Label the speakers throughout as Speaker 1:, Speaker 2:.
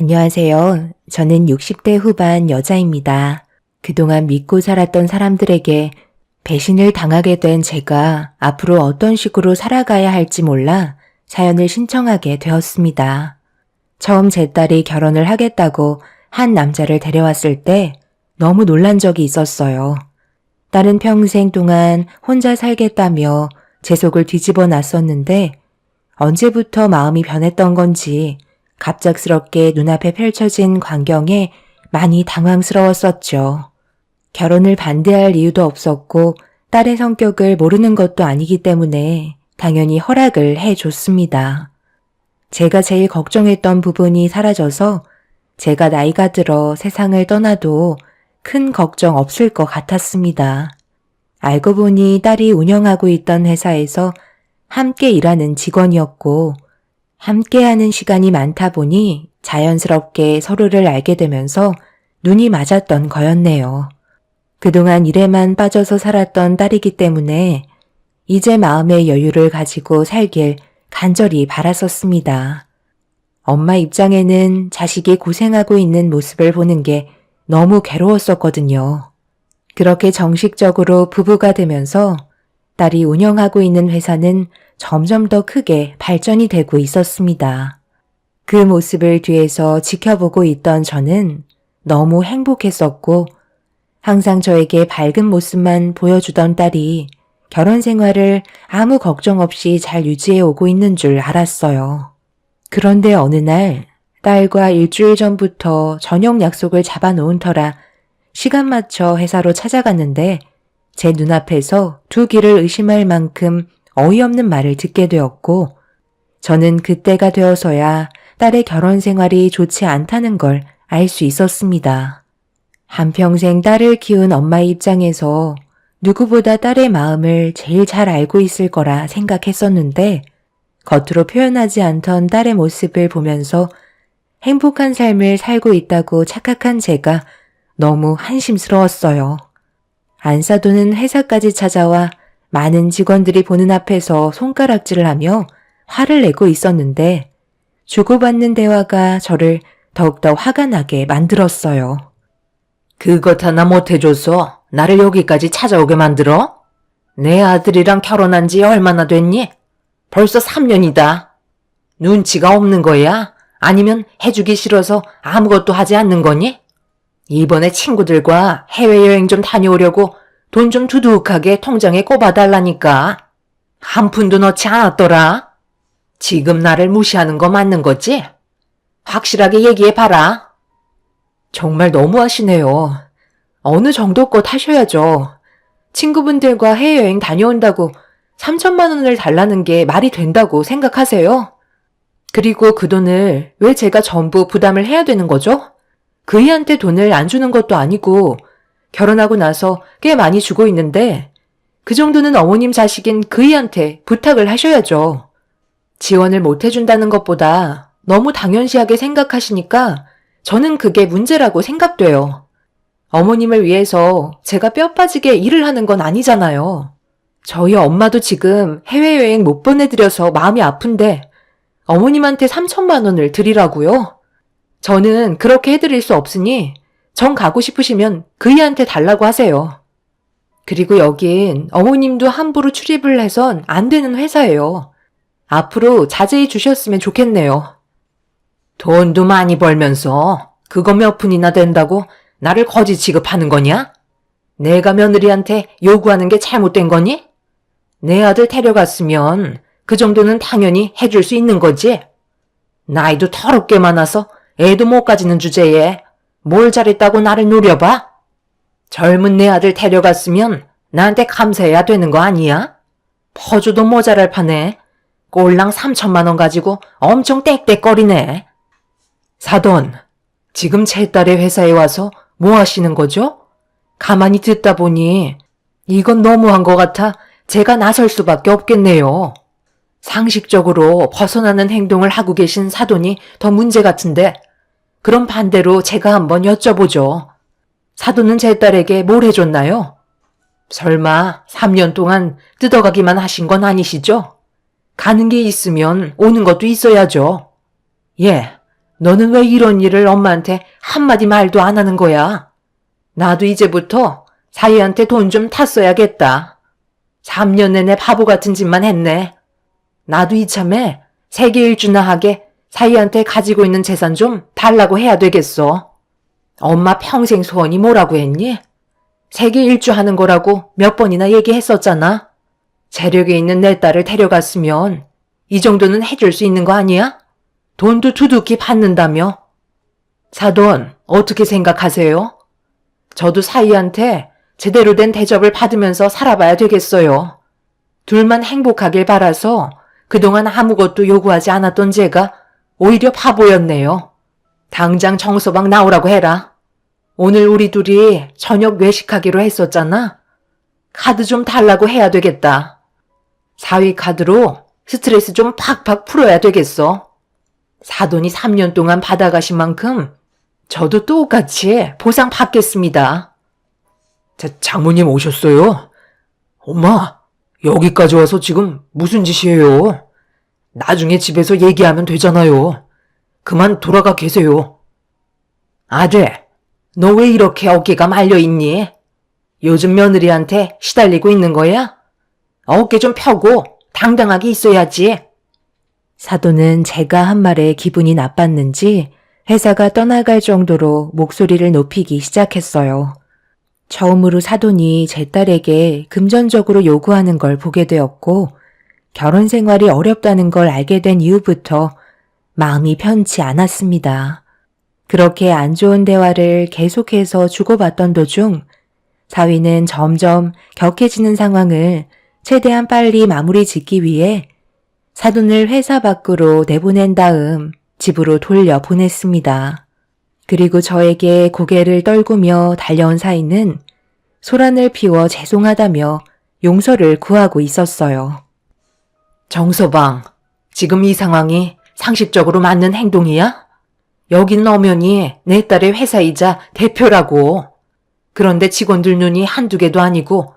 Speaker 1: 안녕하세요. 저는 60대 후반 여자입니다. 그동안 믿고 살았던 사람들에게 배신을 당하게 된 제가 앞으로 어떤 식으로 살아가야 할지 몰라 사연을 신청하게 되었습니다. 처음 제 딸이 결혼을 하겠다고 한 남자를 데려왔을 때 너무 놀란 적이 있었어요. 딸은 평생 동안 혼자 살겠다며 제 속을 뒤집어 놨었는데 언제부터 마음이 변했던 건지 갑작스럽게 눈앞에 펼쳐진 광경에 많이 당황스러웠었죠. 결혼을 반대할 이유도 없었고 딸의 성격을 모르는 것도 아니기 때문에 당연히 허락을 해줬습니다. 제가 제일 걱정했던 부분이 사라져서 제가 나이가 들어 세상을 떠나도 큰 걱정 없을 것 같았습니다. 알고 보니 딸이 운영하고 있던 회사에서 함께 일하는 직원이었고 함께하는 시간이 많다 보니 자연스럽게 서로를 알게 되면서 눈이 맞았던 거였네요. 그동안 일에만 빠져서 살았던 딸이기 때문에 이제 마음의 여유를 가지고 살길 간절히 바랐었습니다. 엄마 입장에는 자식이 고생하고 있는 모습을 보는 게 너무 괴로웠었거든요. 그렇게 정식적으로 부부가 되면서 딸이 운영하고 있는 회사는 점점 더 크게 발전이 되고 있었습니다. 그 모습을 뒤에서 지켜보고 있던 저는 너무 행복했었고 항상 저에게 밝은 모습만 보여주던 딸이 결혼 생활을 아무 걱정 없이 잘 유지해 오고 있는 줄 알았어요. 그런데 어느 날 딸과 일주일 전부터 저녁 약속을 잡아놓은 터라 시간 맞춰 회사로 찾아갔는데 제 눈앞에서 두 귀를 의심할 만큼 어이없는 말을 듣게 되었고 저는 그때가 되어서야 딸의 결혼 생활이 좋지 않다는 걸 알 수 있었습니다. 한평생 딸을 키운 엄마의 입장에서 누구보다 딸의 마음을 제일 잘 알고 있을 거라 생각했었는데 겉으로 표현하지 않던 딸의 모습을 보면서 행복한 삶을 살고 있다고 착각한 제가 너무 한심스러웠어요. 안사도는 회사까지 찾아와 많은 직원들이 보는 앞에서 손가락질을 하며 화를 내고 있었는데 주고받는 대화가 저를 더욱더 화가 나게 만들었어요.
Speaker 2: 그것 하나 못해줘서 나를 여기까지 찾아오게 만들어? 내 아들이랑 결혼한 지 얼마나 됐니? 벌써 3년이다. 눈치가 없는 거야? 아니면 해주기 싫어서 아무것도 하지 않는 거니? 이번에 친구들과 해외여행 좀 다녀오려고 돈 좀 두둑하게 통장에 꼽아달라니까. 한 푼도 넣지 않았더라. 지금 나를 무시하는 거 맞는 거지? 확실하게 얘기해봐라.
Speaker 1: 정말 너무하시네요. 어느 정도껏 하셔야죠. 친구분들과 해외여행 다녀온다고 3천만 원을 달라는 게 말이 된다고 생각하세요? 그리고 그 돈을 왜 제가 전부 부담을 해야 되는 거죠? 그이한테 돈을 안 주는 것도 아니고 결혼하고 나서 꽤 많이 주고 있는데 그 정도는 어머님 자식인 그이한테 부탁을 하셔야죠. 지원을 못 해준다는 것보다 너무 당연시하게 생각하시니까 저는 그게 문제라고 생각돼요. 어머님을 위해서 제가 뼈 빠지게 일을 하는 건 아니잖아요. 저희 엄마도 지금 해외여행 못 보내드려서 마음이 아픈데 어머님한테 3천만 원을 드리라고요? 저는 그렇게 해드릴 수 없으니 정 가고 싶으시면 그이한테 달라고 하세요. 그리고 여긴 어머님도 함부로 출입을 해선 안 되는 회사예요. 앞으로 자제해 주셨으면 좋겠네요.
Speaker 2: 돈도 많이 벌면서 그거 몇 푼이나 된다고 나를 거지 취급하는 거냐? 내가 며느리한테 요구하는 게 잘못된 거니? 내 아들 데려갔으면 그 정도는 당연히 해줄 수 있는 거지. 나이도 더럽게 많아서 애도 못 가지는 주제에 뭘 잘했다고 나를 노려봐? 젊은 내 아들 데려갔으면 나한테 감사해야 되는 거 아니야? 퍼줘도 모자랄 판에 꼴랑 3천만 원 가지고 엄청 떽떽거리네. 사돈, 지금 제 딸의 회사에 와서 뭐 하시는 거죠? 가만히 듣다 보니 이건 너무한 것 같아 제가 나설 수밖에 없겠네요. 상식적으로 벗어나는 행동을 하고 계신 사돈이 더 문제 같은데 그럼 반대로 제가 한번 여쭤보죠. 사돈은 제 딸에게 뭘 해줬나요? 설마 3년 동안 뜯어가기만 하신 건 아니시죠? 가는 게 있으면 오는 것도 있어야죠. 예, 너는 왜 이런 일을 엄마한테 한마디 말도 안 하는 거야? 나도 이제부터 사위한테 돈 좀 탔어야겠다. 3년 내내 바보 같은 짓만 했네. 나도 이참에 세계 일주나 하게 사위한테 가지고 있는 재산 좀 달라고 해야 되겠어. 엄마 평생 소원이 뭐라고 했니? 세계 일주 하는 거라고 몇 번이나 얘기했었잖아. 재력에 있는 내 딸을 데려갔으면 이 정도는 해줄 수 있는 거 아니야? 돈도 두둑히 받는다며. 사돈, 어떻게 생각하세요? 저도 사위한테 제대로 된 대접을 받으면서 살아봐야 되겠어요. 둘만 행복하길 바라서 그동안 아무것도 요구하지 않았던 제가 오히려 바보였네요. 당장 정서방 나오라고 해라. 오늘 우리 둘이 저녁 외식하기로 했었잖아. 카드 좀 달라고 해야 되겠다. 사위 카드로 스트레스 좀 팍팍 풀어야 되겠어. 사돈이 3년 동안 받아가신 만큼 저도 똑같이 보상 받겠습니다. 장모님 오셨어요? 엄마, 여기까지 와서 지금 무슨 짓이에요? 나중에 집에서 얘기하면 되잖아요. 그만 돌아가 계세요. 아들, 너 왜 이렇게 어깨가 말려있니? 요즘 며느리한테 시달리고 있는 거야? 어깨 좀 펴고 당당하게 있어야지.
Speaker 1: 사돈은 제가 한 말에 기분이 나빴는지 회사가 떠나갈 정도로 목소리를 높이기 시작했어요. 처음으로 사돈이 제 딸에게 금전적으로 요구하는 걸 보게 되었고 결혼 생활이 어렵다는 걸 알게 된 이후부터 마음이 편치 않았습니다. 그렇게 안 좋은 대화를 계속해서 주고받던 도중 사위는 점점 격해지는 상황을 최대한 빨리 마무리 짓기 위해 사돈을 회사 밖으로 내보낸 다음 집으로 돌려보냈습니다. 그리고 저에게 고개를 떨구며 달려온 사위는 소란을 피워 죄송하다며 용서를 구하고 있었어요.
Speaker 2: 정서방, 지금 이 상황이 상식적으로 맞는 행동이야? 여긴 엄연히 내 딸의 회사이자 대표라고. 그런데 직원들 눈이 한두 개도 아니고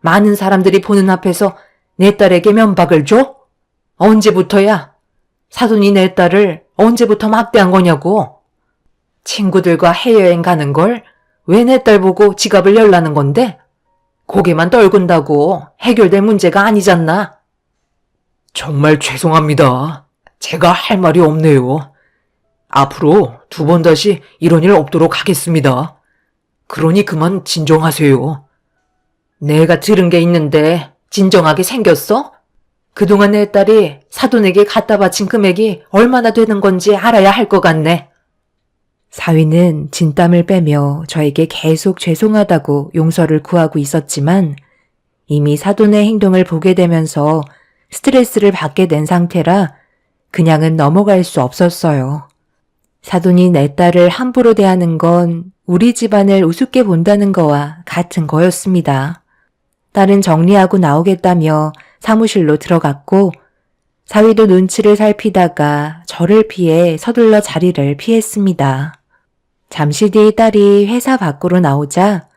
Speaker 2: 많은 사람들이 보는 앞에서 내 딸에게 면박을 줘? 언제부터야? 사돈이 내 딸을 언제부터 막대한 거냐고. 친구들과 해외여행 가는 걸 왜 내 딸 보고 지갑을 열라는 건데? 고개만 떨군다고 해결될 문제가 아니잖나. 정말 죄송합니다. 제가 할 말이 없네요. 앞으로 2번 다시 이런 일 없도록 하겠습니다. 그러니 그만 진정하세요. 내가 들은 게 있는데 진정하게 생겼어? 그동안 내 딸이 사돈에게 갖다 바친 금액이 얼마나 되는 건지 알아야 할 것 같네.
Speaker 1: 사위는 진땀을 빼며 저에게 계속 죄송하다고 용서를 구하고 있었지만 이미 사돈의 행동을 보게 되면서 스트레스를 받게 된 상태라 그냥은 넘어갈 수 없었어요. 사돈이 내 딸을 함부로 대하는 건 우리 집안을 우습게 본다는 거와 같은 거였습니다. 딸은 정리하고 나오겠다며 사무실로 들어갔고 사위도 눈치를 살피다가 저를 피해 서둘러 자리를 피했습니다. 잠시 뒤 딸이 회사 밖으로 나오자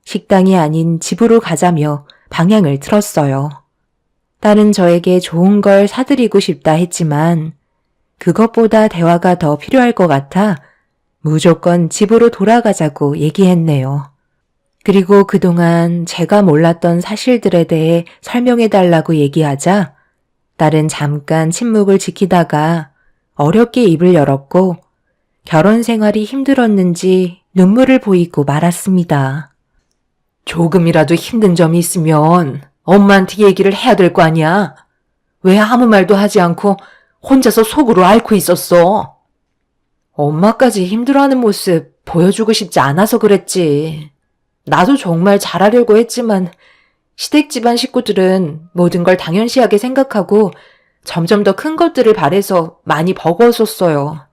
Speaker 1: 식당이 아닌 집으로 가자며 방향을 틀었어요. 딸은 저에게 좋은 걸 사드리고 싶다 했지만 그것보다 대화가 더 필요할 것 같아 무조건 집으로 돌아가자고 얘기했네요. 그리고 그동안 제가 몰랐던 사실들에 대해 설명해달라고 얘기하자 딸은 잠깐 침묵을 지키다가 어렵게 입을 열었고 결혼 생활이 힘들었는지 눈물을 보이고 말았습니다.
Speaker 2: 조금이라도 힘든 점이 있으면 엄마한테 얘기를 해야 될 거 아니야. 왜 아무 말도 하지 않고 혼자서 속으로 앓고 있었어? 엄마까지 힘들어하는 모습 보여주고 싶지 않아서 그랬지. 나도 정말 잘하려고 했지만 시댁 집안 식구들은 모든 걸 당연시하게 생각하고 점점 더 큰 것들을 바래서 많이 버거웠었어요.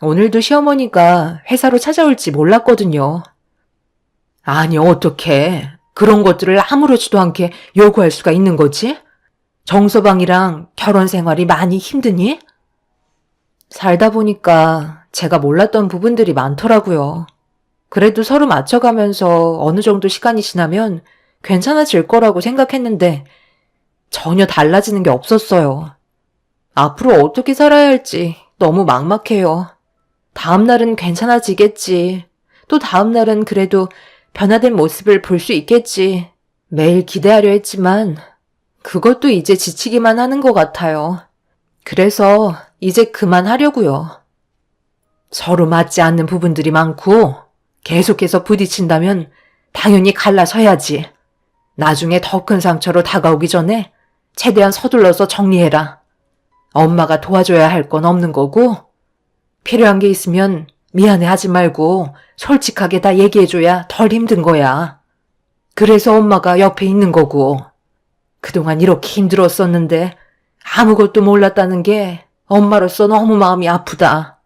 Speaker 2: 오늘도 시어머니가 회사로 찾아올지 몰랐거든요. 아니 어떡해. 그런 것들을 아무렇지도 않게 요구할 수가 있는 거지? 정서방이랑 결혼 생활이 많이 힘드니? 살다 보니까 제가 몰랐던 부분들이 많더라고요. 그래도 서로 맞춰가면서 어느 정도 시간이 지나면 괜찮아질 거라고 생각했는데 전혀 달라지는 게 없었어요. 앞으로 어떻게 살아야 할지 너무 막막해요. 다음날은 괜찮아지겠지. 또 다음날은 그래도 변화된 모습을 볼 수 있겠지. 매일 기대하려 했지만 그것도 이제 지치기만 하는 것 같아요. 그래서 이제 그만하려고요. 서로 맞지 않는 부분들이 많고 계속해서 부딪힌다면 당연히 갈라서야지. 나중에 더 큰 상처로 다가오기 전에 최대한 서둘러서 정리해라. 엄마가 도와줘야 할 건 없는 거고 필요한 게 있으면 미안해 하지 말고 솔직하게 다 얘기해줘야 덜 힘든 거야. 그래서 엄마가 옆에 있는 거고 그동안 이렇게 힘들었었는데 아무것도 몰랐다는 게 엄마로서 너무 마음이 아프다.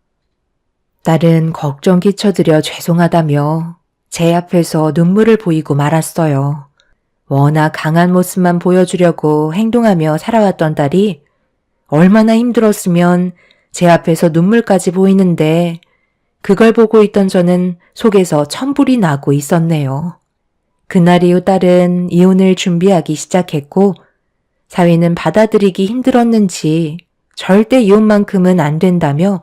Speaker 1: 딸은 걱정 끼쳐드려 죄송하다며 제 앞에서 눈물을 보이고 말았어요. 워낙 강한 모습만 보여주려고 행동하며 살아왔던 딸이 얼마나 힘들었으면 제 앞에서 눈물까지 보이는데 그걸 보고 있던 저는 속에서 천불이 나고 있었네요. 그날 이후 딸은 이혼을 준비하기 시작했고 사위는 받아들이기 힘들었는지 절대 이혼만큼은 안 된다며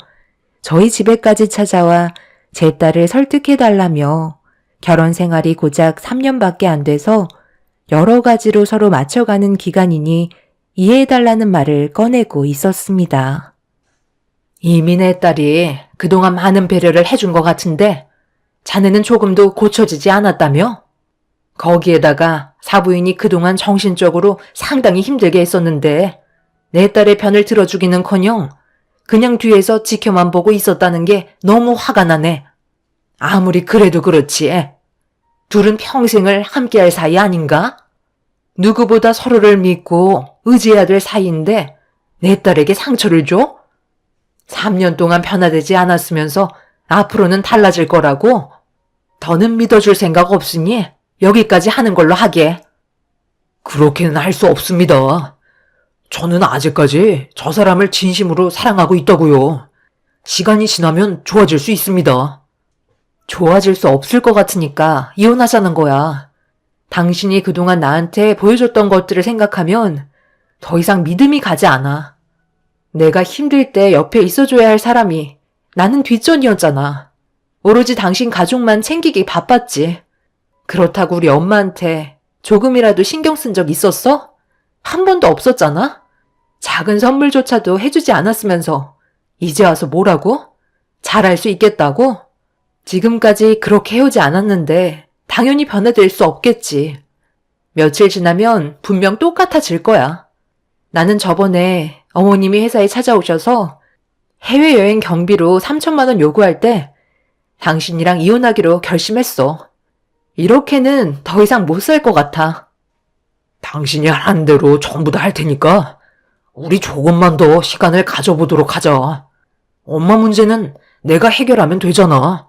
Speaker 1: 저희 집에까지 찾아와 제 딸을 설득해달라며 결혼 생활이 고작 3년밖에 안 돼서 여러 가지로 서로 맞춰가는 기간이니 이해해달라는 말을 꺼내고 있었습니다.
Speaker 2: 이미 내 딸이 그동안 많은 배려를 해준 것 같은데 자네는 조금도 고쳐지지 않았다며? 거기에다가 사부인이 그동안 정신적으로 상당히 힘들게 했었는데 내 딸의 편을 들어주기는커녕 그냥 뒤에서 지켜만 보고 있었다는 게 너무 화가 나네. 아무리 그래도 그렇지. 둘은 평생을 함께할 사이 아닌가? 누구보다 서로를 믿고 의지해야 될 사이인데 내 딸에게 상처를 줘? 3년 동안 변화되지 않았으면서 앞으로는 달라질 거라고? 더는 믿어줄 생각 없으니 여기까지 하는 걸로 하게. 그렇게는 할 수 없습니다. 저는 아직까지 저 사람을 진심으로 사랑하고 있다고요. 시간이 지나면 좋아질 수 있습니다. 좋아질 수 없을 것 같으니까 이혼하자는 거야. 당신이 그동안 나한테 보여줬던 것들을 생각하면 더 이상 믿음이 가지 않아. 내가 힘들 때 옆에 있어줘야 할 사람이 나는 뒷전이었잖아. 오로지 당신 가족만 챙기기 바빴지. 그렇다고 우리 엄마한테 조금이라도 신경 쓴 적 있었어? 한 번도 없었잖아? 작은 선물조차도 해주지 않았으면서 이제 와서 뭐라고? 잘할 수 있겠다고? 지금까지 그렇게 해오지 않았는데 당연히 변화될 수 없겠지. 며칠 지나면 분명 똑같아질 거야. 나는 저번에 어머님이 회사에 찾아오셔서 해외여행 경비로 3천만 원 요구할 때 당신이랑 이혼하기로 결심했어. 이렇게는 더 이상 못 살 것 같아. 당신이 하는 대로 전부 다 할 테니까 우리 조금만 더 시간을 가져보도록 하자. 엄마 문제는 내가 해결하면 되잖아.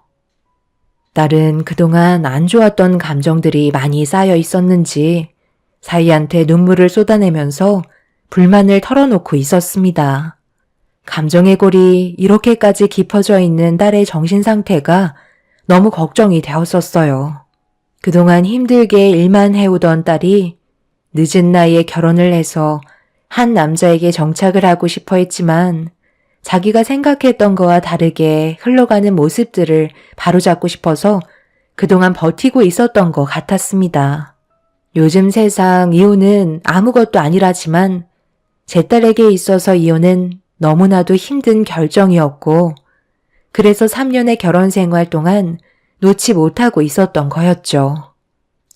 Speaker 1: 딸은 그동안 안 좋았던 감정들이 많이 쌓여 있었는지 사위한테 눈물을 쏟아내면서 불만을 털어놓고 있었습니다. 감정의 골이 이렇게까지 깊어져 있는 딸의 정신 상태가 너무 걱정이 되었었어요. 그동안 힘들게 일만 해오던 딸이 늦은 나이에 결혼을 해서 한 남자에게 정착을 하고 싶어 했지만 자기가 생각했던 거와 다르게 흘러가는 모습들을 바로잡고 싶어서 그동안 버티고 있었던 것 같았습니다. 요즘 세상 이혼은 아무것도 아니라지만 제 딸에게 있어서 이혼은 너무나도 힘든 결정이었고 그래서 3년의 결혼 생활 동안 놓지 못하고 있었던 거였죠.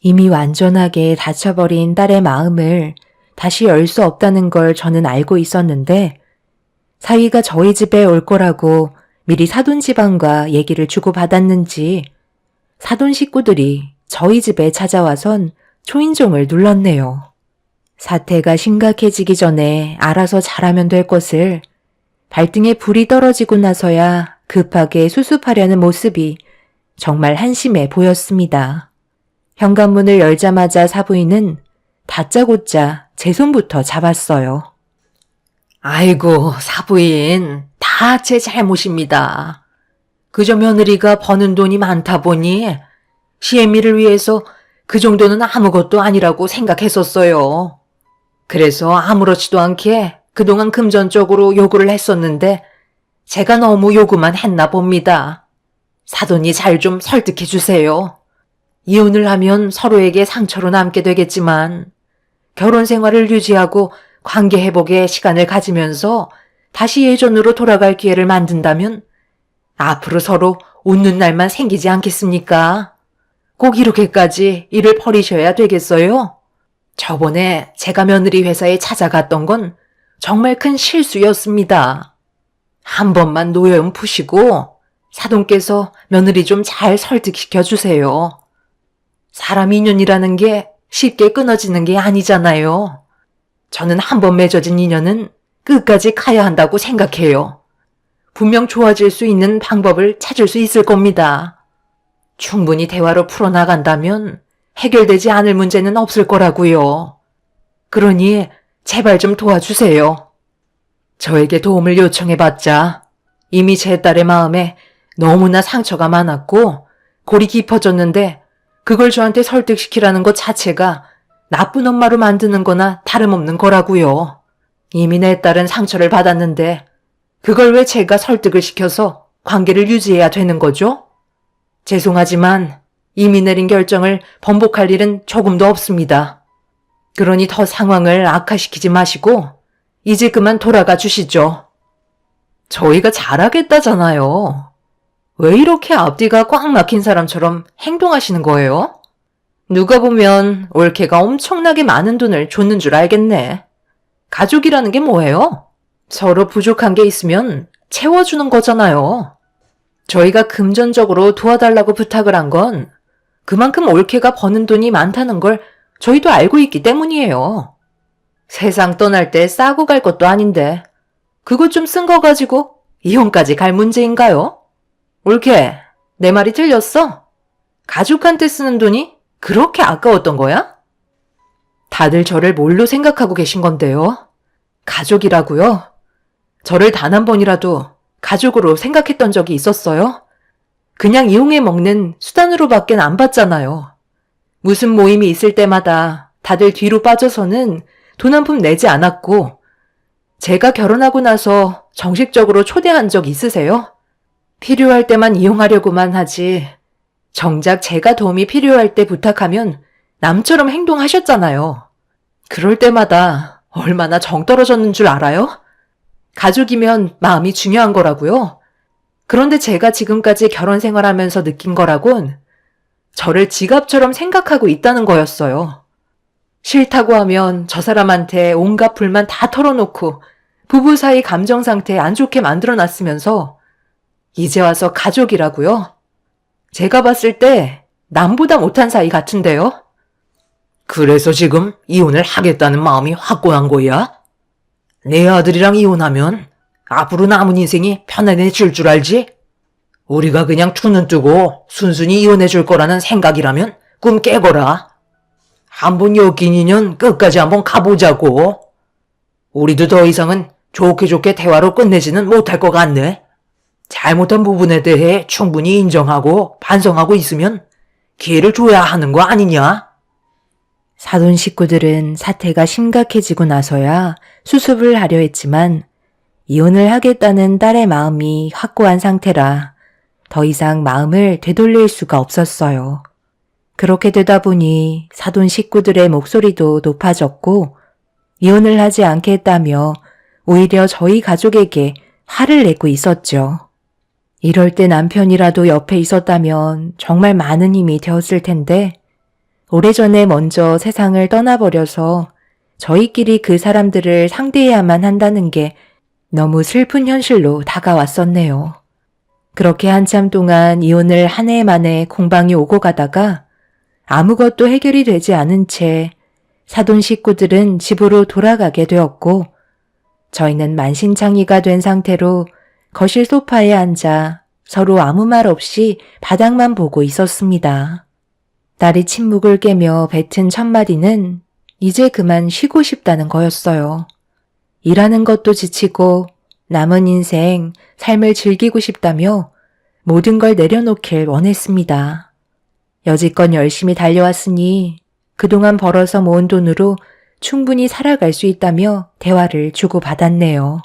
Speaker 1: 이미 완전하게 닫혀버린 딸의 마음을 다시 열 수 없다는 걸 저는 알고 있었는데 사위가 저희 집에 올 거라고 미리 사돈 집안과 얘기를 주고받았는지 사돈 식구들이 저희 집에 찾아와선 초인종을 눌렀네요. 사태가 심각해지기 전에 알아서 잘하면 될 것을 발등에 불이 떨어지고 나서야 급하게 수습하려는 모습이 정말 한심해 보였습니다. 현관문을 열자마자 사부인은 다짜고짜 제 손부터 잡았어요.
Speaker 2: 아이고, 사부인, 다 제 잘못입니다. 그저 며느리가 버는 돈이 많다 보니 시애미를 위해서 그 정도는 아무것도 아니라고 생각했었어요. 그래서 아무렇지도 않게 그동안 금전적으로 요구를 했었는데 제가 너무 요구만 했나 봅니다. 사돈이 잘 좀 설득해 주세요. 이혼을 하면 서로에게 상처로 남게 되겠지만 결혼 생활을 유지하고 관계 회복에 시간을 가지면서 다시 예전으로 돌아갈 기회를 만든다면 앞으로 서로 웃는 날만 생기지 않겠습니까? 꼭 이렇게까지 일을 벌이셔야 되겠어요? 저번에 제가 며느리 회사에 찾아갔던 건 정말 큰 실수였습니다. 한 번만 노여움 푸시고 사돈께서 며느리 좀 잘 설득시켜 주세요. 사람 인연이라는 게 쉽게 끊어지는 게 아니잖아요. 저는 한 번 맺어진 인연은 끝까지 가야 한다고 생각해요. 분명 좋아질 수 있는 방법을 찾을 수 있을 겁니다. 충분히 대화로 풀어나간다면 해결되지 않을 문제는 없을 거라고요. 그러니 제발 좀 도와주세요. 저에게 도움을 요청해봤자 이미 제 딸의 마음에 너무나 상처가 많았고 골이 깊어졌는데 그걸 저한테 설득시키라는 것 자체가 나쁜 엄마로 만드는 거나 다름없는 거라고요. 이미 내 딸은 상처를 받았는데 그걸 왜 제가 설득을 시켜서 관계를 유지해야 되는 거죠? 죄송하지만 이미 내린 결정을 번복할 일은 조금도 없습니다. 그러니 더 상황을 악화시키지 마시고 이제 그만 돌아가 주시죠. 저희가 잘하겠다잖아요. 왜 이렇게 앞뒤가 꽉 막힌 사람처럼 행동하시는 거예요? 누가 보면 올케가 엄청나게 많은 돈을 줬는 줄 알겠네. 가족이라는 게 뭐예요? 서로 부족한 게 있으면 채워주는 거잖아요. 저희가 금전적으로 도와달라고 부탁을 한 건 그만큼 올케가 버는 돈이 많다는 걸 저희도 알고 있기 때문이에요. 세상 떠날 때 싸고 갈 것도 아닌데 그것 좀 쓴 거 가지고 이혼까지 갈 문제인가요? 올케, 내 말이 틀렸어? 가족한테 쓰는 돈이 그렇게 아까웠던 거야? 다들 저를 뭘로 생각하고 계신 건데요? 가족이라고요? 저를 단 한 번이라도 가족으로 생각했던 적이 있었어요? 그냥 이용해 먹는 수단으로밖엔 안 봤잖아요. 무슨 모임이 있을 때마다 다들 뒤로 빠져서는 돈 한 푼 내지 않았고 제가 결혼하고 나서 정식적으로 초대한 적 있으세요? 필요할 때만 이용하려고만 하지 정작 제가 도움이 필요할 때 부탁하면 남처럼 행동하셨잖아요. 그럴 때마다 얼마나 정 떨어졌는 줄 알아요? 가족이면 마음이 중요한 거라고요. 그런데 제가 지금까지 결혼 생활하면서 느낀 거라곤 저를 지갑처럼 생각하고 있다는 거였어요. 싫다고 하면 저 사람한테 온갖 불만 다 털어놓고 부부 사이 감정 상태 안 좋게 만들어놨으면서 이제 와서 가족이라고요? 제가 봤을 때 남보다 못한 사이 같은데요? 그래서 지금 이혼을 하겠다는 마음이 확고한 거야? 내 아들이랑 이혼하면 앞으로 남은 인생이 편안해질 줄 알지? 우리가 그냥 두 눈 뜨고 순순히 이혼해줄 거라는 생각이라면 꿈 깨거라. 한번 엮인 인연 끝까지 한번 가보자고. 우리도 더 이상은 좋게 좋게 대화로 끝내지는 못할 것 같네. 잘못한 부분에 대해 충분히 인정하고 반성하고 있으면 기회를 줘야 하는 거 아니냐?
Speaker 1: 사돈 식구들은 사태가 심각해지고 나서야 수습을 하려 했지만 이혼을 하겠다는 딸의 마음이 확고한 상태라 더 이상 마음을 되돌릴 수가 없었어요. 그렇게 되다 보니 사돈 식구들의 목소리도 높아졌고 이혼을 하지 않겠다며 오히려 저희 가족에게 화를 내고 있었죠. 이럴 때 남편이라도 옆에 있었다면 정말 많은 힘이 되었을 텐데 오래전에 먼저 세상을 떠나버려서 저희끼리 그 사람들을 상대해야만 한다는 게 너무 슬픈 현실로 다가왔었네요. 그렇게 한참 동안 이혼을 한 해 만에 공방이 오고 가다가 아무것도 해결이 되지 않은 채 사돈 식구들은 집으로 돌아가게 되었고 저희는 만신창이가 된 상태로 거실 소파에 앉아 서로 아무 말 없이 바닥만 보고 있었습니다. 딸이 침묵을 깨며 뱉은 첫마디는 이제 그만 쉬고 싶다는 거였어요. 일하는 것도 지치고 남은 인생 삶을 즐기고 싶다며 모든 걸 내려놓길 원했습니다. 여지껏 열심히 달려왔으니 그동안 벌어서 모은 돈으로 충분히 살아갈 수 있다며 대화를 주고받았네요.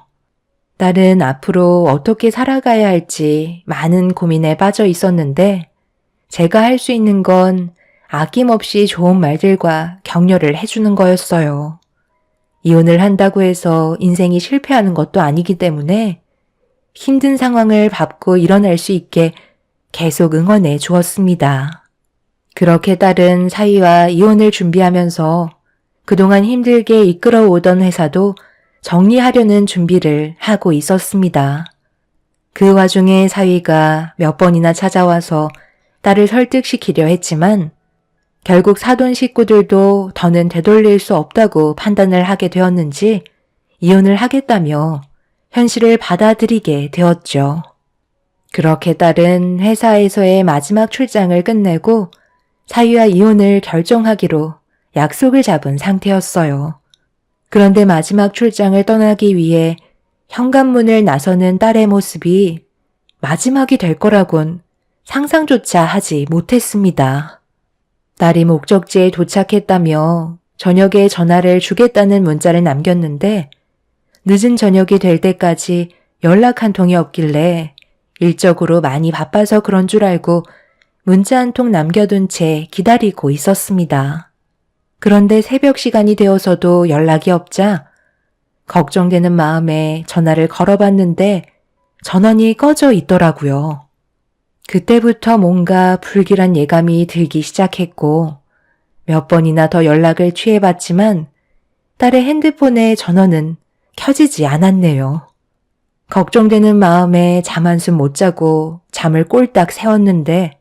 Speaker 1: 딸은 앞으로 어떻게 살아가야 할지 많은 고민에 빠져 있었는데 제가 할 수 있는 건 아낌없이 좋은 말들과 격려를 해주는 거였어요. 이혼을 한다고 해서 인생이 실패하는 것도 아니기 때문에 힘든 상황을 밟고 일어날 수 있게 계속 응원해 주었습니다. 그렇게 딸은 사위와 이혼을 준비하면서 그동안 힘들게 이끌어오던 회사도 정리하려는 준비를 하고 있었습니다. 그 와중에 사위가 몇 번이나 찾아와서 딸을 설득시키려 했지만 결국 사돈 식구들도 더는 되돌릴 수 없다고 판단을 하게 되었는지 이혼을 하겠다며 현실을 받아들이게 되었죠. 그렇게 딸은 회사에서의 마지막 출장을 끝내고 사위와 이혼을 결정하기로 약속을 잡은 상태였어요. 그런데 마지막 출장을 떠나기 위해 현관문을 나서는 딸의 모습이 마지막이 될 거라곤 상상조차 하지 못했습니다. 딸이 목적지에 도착했다며 저녁에 전화를 주겠다는 문자를 남겼는데 늦은 저녁이 될 때까지 연락 한 통이 없길래 일적으로 많이 바빠서 그런 줄 알고 문자 한 통 남겨둔 채 기다리고 있었습니다. 그런데 새벽 시간이 되어서도 연락이 없자 걱정되는 마음에 전화를 걸어봤는데 전원이 꺼져 있더라고요. 그때부터 뭔가 불길한 예감이 들기 시작했고 몇 번이나 더 연락을 취해봤지만 딸의 핸드폰의 전원은 켜지지 않았네요. 걱정되는 마음에 잠 한숨 못 자고 잠을 꼴딱 새웠는데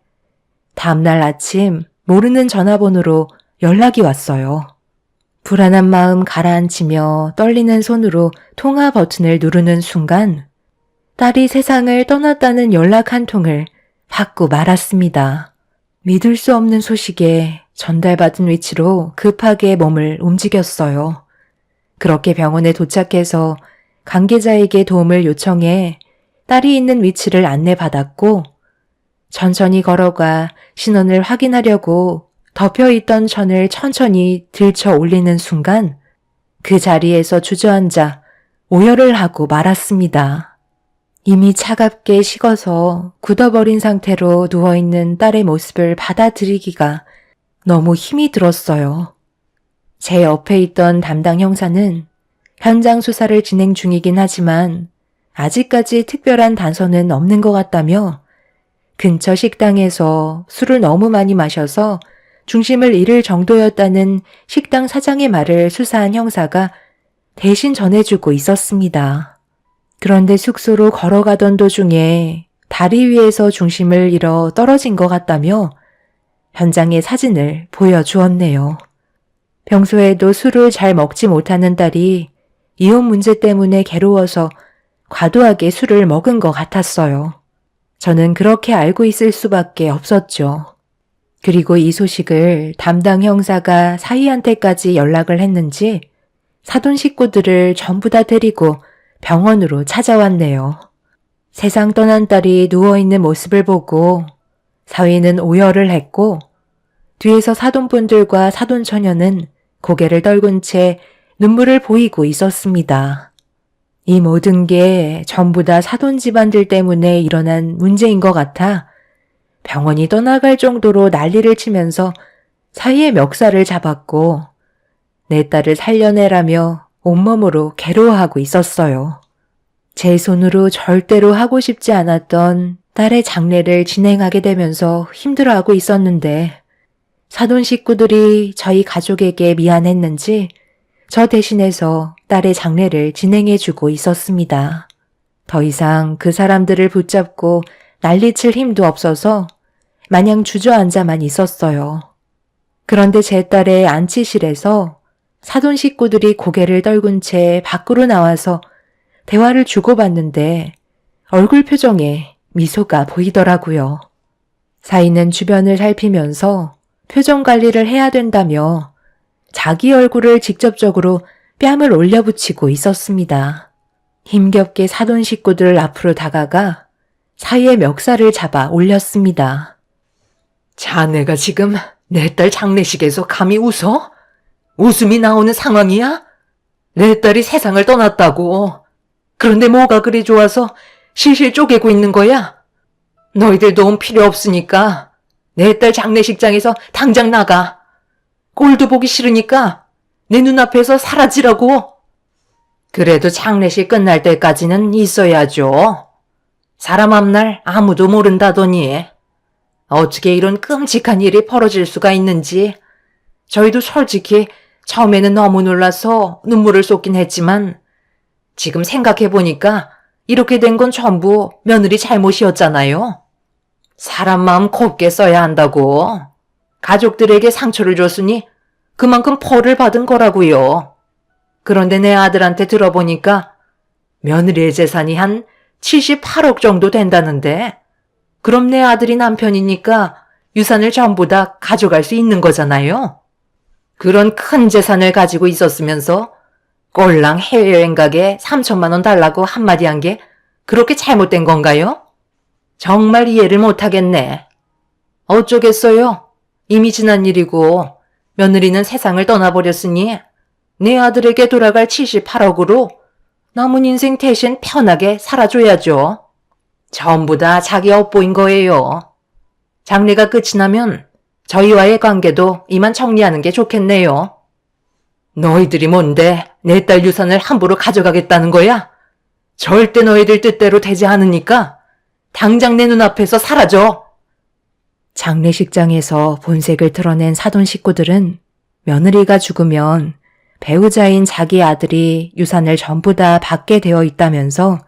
Speaker 1: 다음날 아침 모르는 전화번호로 연락이 왔어요. 불안한 마음 가라앉히며 떨리는 손으로 통화 버튼을 누르는 순간 딸이 세상을 떠났다는 연락 한 통을 받고 말았습니다. 믿을 수 없는 소식에 전달받은 위치로 급하게 몸을 움직였어요. 그렇게 병원에 도착해서 관계자에게 도움을 요청해 딸이 있는 위치를 안내받았고 천천히 걸어가 신원을 확인하려고 덮여있던 천을 천천히 들쳐 올리는 순간 그 자리에서 주저앉아 오열을 하고 말았습니다. 이미 차갑게 식어서 굳어버린 상태로 누워있는 딸의 모습을 받아들이기가 너무 힘이 들었어요. 제 옆에 있던 담당 형사는 현장 수사를 진행 중이긴 하지만 아직까지 특별한 단서는 없는 것 같다며 근처 식당에서 술을 너무 많이 마셔서 중심을 잃을 정도였다는 식당 사장의 말을 수사한 형사가 대신 전해주고 있었습니다. 그런데 숙소로 걸어가던 도중에 다리 위에서 중심을 잃어 떨어진 것 같다며 현장의 사진을 보여주었네요. 평소에도 술을 잘 먹지 못하는 딸이 이혼 문제 때문에 괴로워서 과도하게 술을 먹은 것 같았어요. 저는 그렇게 알고 있을 수밖에 없었죠. 그리고 이 소식을 담당 형사가 사위한테까지 연락을 했는지 사돈 식구들을 전부 다 데리고 병원으로 찾아왔네요. 세상 떠난 딸이 누워있는 모습을 보고 사위는 오열을 했고 뒤에서 사돈분들과 사돈처녀는 고개를 떨군 채 눈물을 보이고 있었습니다. 이 모든 게 전부 다 사돈 집안들 때문에 일어난 문제인 것 같아 병원이 떠나갈 정도로 난리를 치면서 사위의 멱살을 잡았고 내 딸을 살려내라며 온몸으로 괴로워하고 있었어요. 제 손으로 절대로 하고 싶지 않았던 딸의 장례를 진행하게 되면서 힘들어하고 있었는데 사돈 식구들이 저희 가족에게 미안했는지 저 대신해서 딸의 장례를 진행해주고 있었습니다. 더 이상 그 사람들을 붙잡고 난리칠 힘도 없어서 마냥 주저앉아만 있었어요. 그런데 제 딸의 안치실에서 사돈 식구들이 고개를 떨군 채 밖으로 나와서 대화를 주고받는데 얼굴 표정에 미소가 보이더라고요. 사위는 주변을 살피면서 표정 관리를 해야 된다며 자기 얼굴을 직접적으로 뺨을 올려붙이고 있었습니다. 힘겹게 사돈 식구들 앞으로 다가가 사위의 멱살을 잡아 올렸습니다.
Speaker 2: 자네가 지금 내 딸 장례식에서 감히 웃어? 웃음이 나오는 상황이야? 내 딸이 세상을 떠났다고. 그런데 뭐가 그리 좋아서 실실 쪼개고 있는 거야? 너희들 도움 필요 없으니까 내 딸 장례식장에서 당장 나가. 꼴도 보기 싫으니까 내 눈앞에서 사라지라고. 그래도 장례식 끝날 때까지는 있어야죠. 사람 앞날 아무도 모른다더니 어떻게 이런 끔찍한 일이 벌어질 수가 있는지 저희도 솔직히 처음에는 너무 놀라서 눈물을 쏟긴 했지만 지금 생각해보니까 이렇게 된 건 전부 며느리 잘못이었잖아요. 사람 마음 곱게 써야 한다고. 가족들에게 상처를 줬으니 그만큼 벌을 받은 거라고요. 그런데 내 아들한테 들어보니까 며느리의 재산이 한 78억 정도 된다는데 그럼 내 아들이 남편이니까 유산을 전부 다 가져갈 수 있는 거잖아요. 그런 큰 재산을 가지고 있었으면서 꼴랑 해외여행 가게 3천만 원 달라고 한마디 한 게 그렇게 잘못된 건가요? 정말 이해를 못하겠네. 어쩌겠어요. 이미 지난 일이고 며느리는 세상을 떠나버렸으니 내 아들에게 돌아갈 78억으로 남은 인생 대신 편하게 살아줘야죠. 전부 다 자기 업보인 거예요. 장례가 끝이 나면 저희와의 관계도 이만 정리하는 게 좋겠네요. 너희들이 뭔데 내 딸 유산을 함부로 가져가겠다는 거야? 절대 너희들 뜻대로 되지 않으니까 당장 내 눈앞에서 사라져.
Speaker 1: 장례식장에서 본색을 드러낸 사돈 식구들은 며느리가 죽으면 배우자인 자기 아들이 유산을 전부 다 받게 되어 있다면서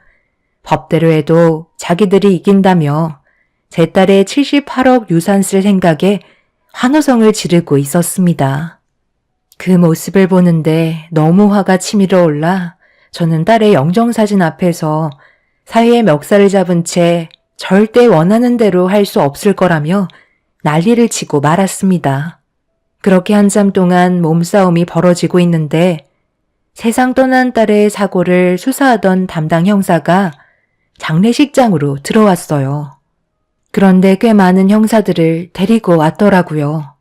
Speaker 1: 법대로 해도 자기들이 이긴다며 제 딸의 78억 유산 쓸 생각에 환호성을 지르고 있었습니다. 그 모습을 보는데 너무 화가 치밀어 올라 저는 딸의 영정사진 앞에서 사위의 멱살을 잡은 채 절대 원하는 대로 할 수 없을 거라며 난리를 치고 말았습니다. 그렇게 한참 동안 몸싸움이 벌어지고 있는데 세상 떠난 딸의 사고를 수사하던 담당 형사가 장례식장으로 들어왔어요. 그런데 꽤 많은 형사들을 데리고 왔더라고요.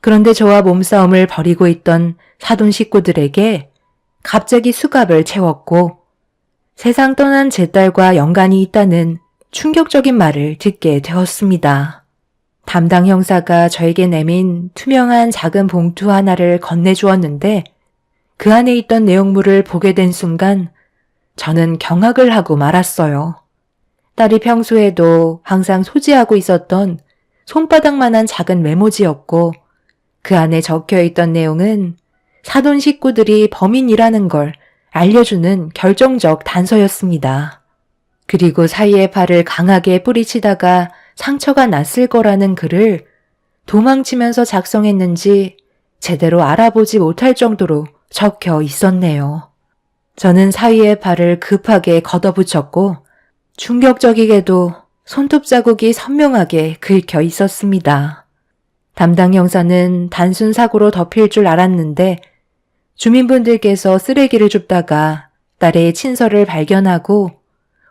Speaker 1: 그런데 저와 몸싸움을 벌이고 있던 사돈 식구들에게 갑자기 수갑을 채웠고 세상 떠난 제 딸과 연관이 있다는 충격적인 말을 듣게 되었습니다. 담당 형사가 저에게 내민 투명한 작은 봉투 하나를 건네주었는데 그 안에 있던 내용물을 보게 된 순간 저는 경악을 하고 말았어요. 딸이 평소에도 항상 소지하고 있었던 손바닥만한 작은 메모지였고 그 안에 적혀있던 내용은 사돈 식구들이 범인이라는 걸 알려주는 결정적 단서였습니다. 그리고 사위의 팔을 강하게 뿌리치다가 상처가 났을 거라는 글을 도망치면서 작성했는지 제대로 알아보지 못할 정도로 적혀 있었네요. 저는 사위의 팔을 급하게 걷어붙였고 충격적이게도 손톱 자국이 선명하게 긁혀 있었습니다. 담당 형사는 단순 사고로 덮일 줄 알았는데 주민분들께서 쓰레기를 줍다가 딸의 친서를 발견하고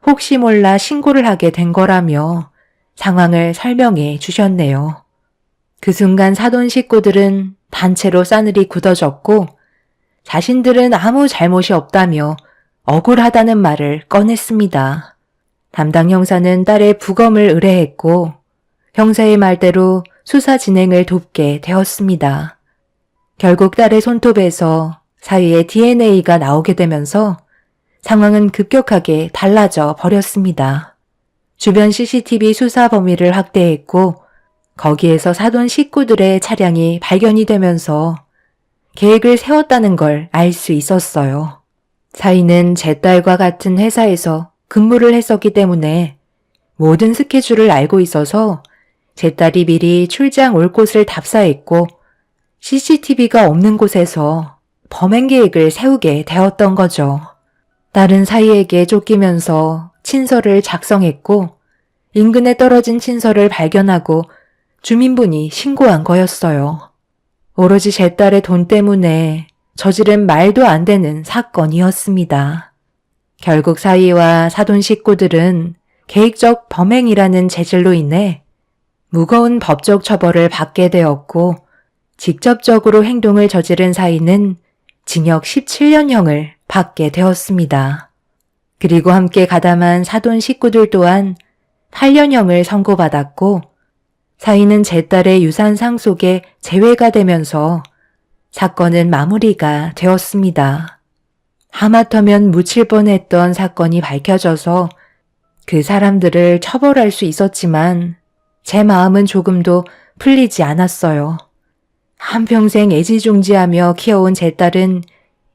Speaker 1: 혹시 몰라 신고를 하게 된 거라며 상황을 설명해 주셨네요. 그 순간 사돈 식구들은 단체로 싸늘히 굳어졌고 자신들은 아무 잘못이 없다며 억울하다는 말을 꺼냈습니다. 담당 형사는 딸의 부검을 의뢰했고 형사의 말대로 수사 진행을 돕게 되었습니다. 결국 딸의 손톱에서 사위의 DNA가 나오게 되면서 상황은 급격하게 달라져 버렸습니다. 주변 CCTV 수사 범위를 확대했고 거기에서 사돈 식구들의 차량이 발견이 되면서 계획을 세웠다는 걸 알 수 있었어요. 사위는 제 딸과 같은 회사에서 근무를 했었기 때문에 모든 스케줄을 알고 있어서 제 딸이 미리 출장 올 곳을 답사했고 CCTV가 없는 곳에서 범행 계획을 세우게 되었던 거죠. 딸은 사위에게 쫓기면서 친서를 작성했고 인근에 떨어진 친서를 발견하고 주민분이 신고한 거였어요. 오로지 제 딸의 돈 때문에 저지른 말도 안 되는 사건이었습니다. 결국 사위와 사돈 식구들은 계획적 범행이라는 죄질로 인해 무거운 법적 처벌을 받게 되었고 직접적으로 행동을 저지른 사위는 징역 17년형을 받게 되었습니다. 그리고 함께 가담한 사돈 식구들 또한 8년형을 선고받았고 사위는 제 딸의 유산 상속에 제외가 되면서 사건은 마무리가 되었습니다. 하마터면 묻힐 뻔했던 사건이 밝혀져서 그 사람들을 처벌할 수 있었지만 제 마음은 조금도 풀리지 않았어요. 한평생 애지중지하며 키워온 제 딸은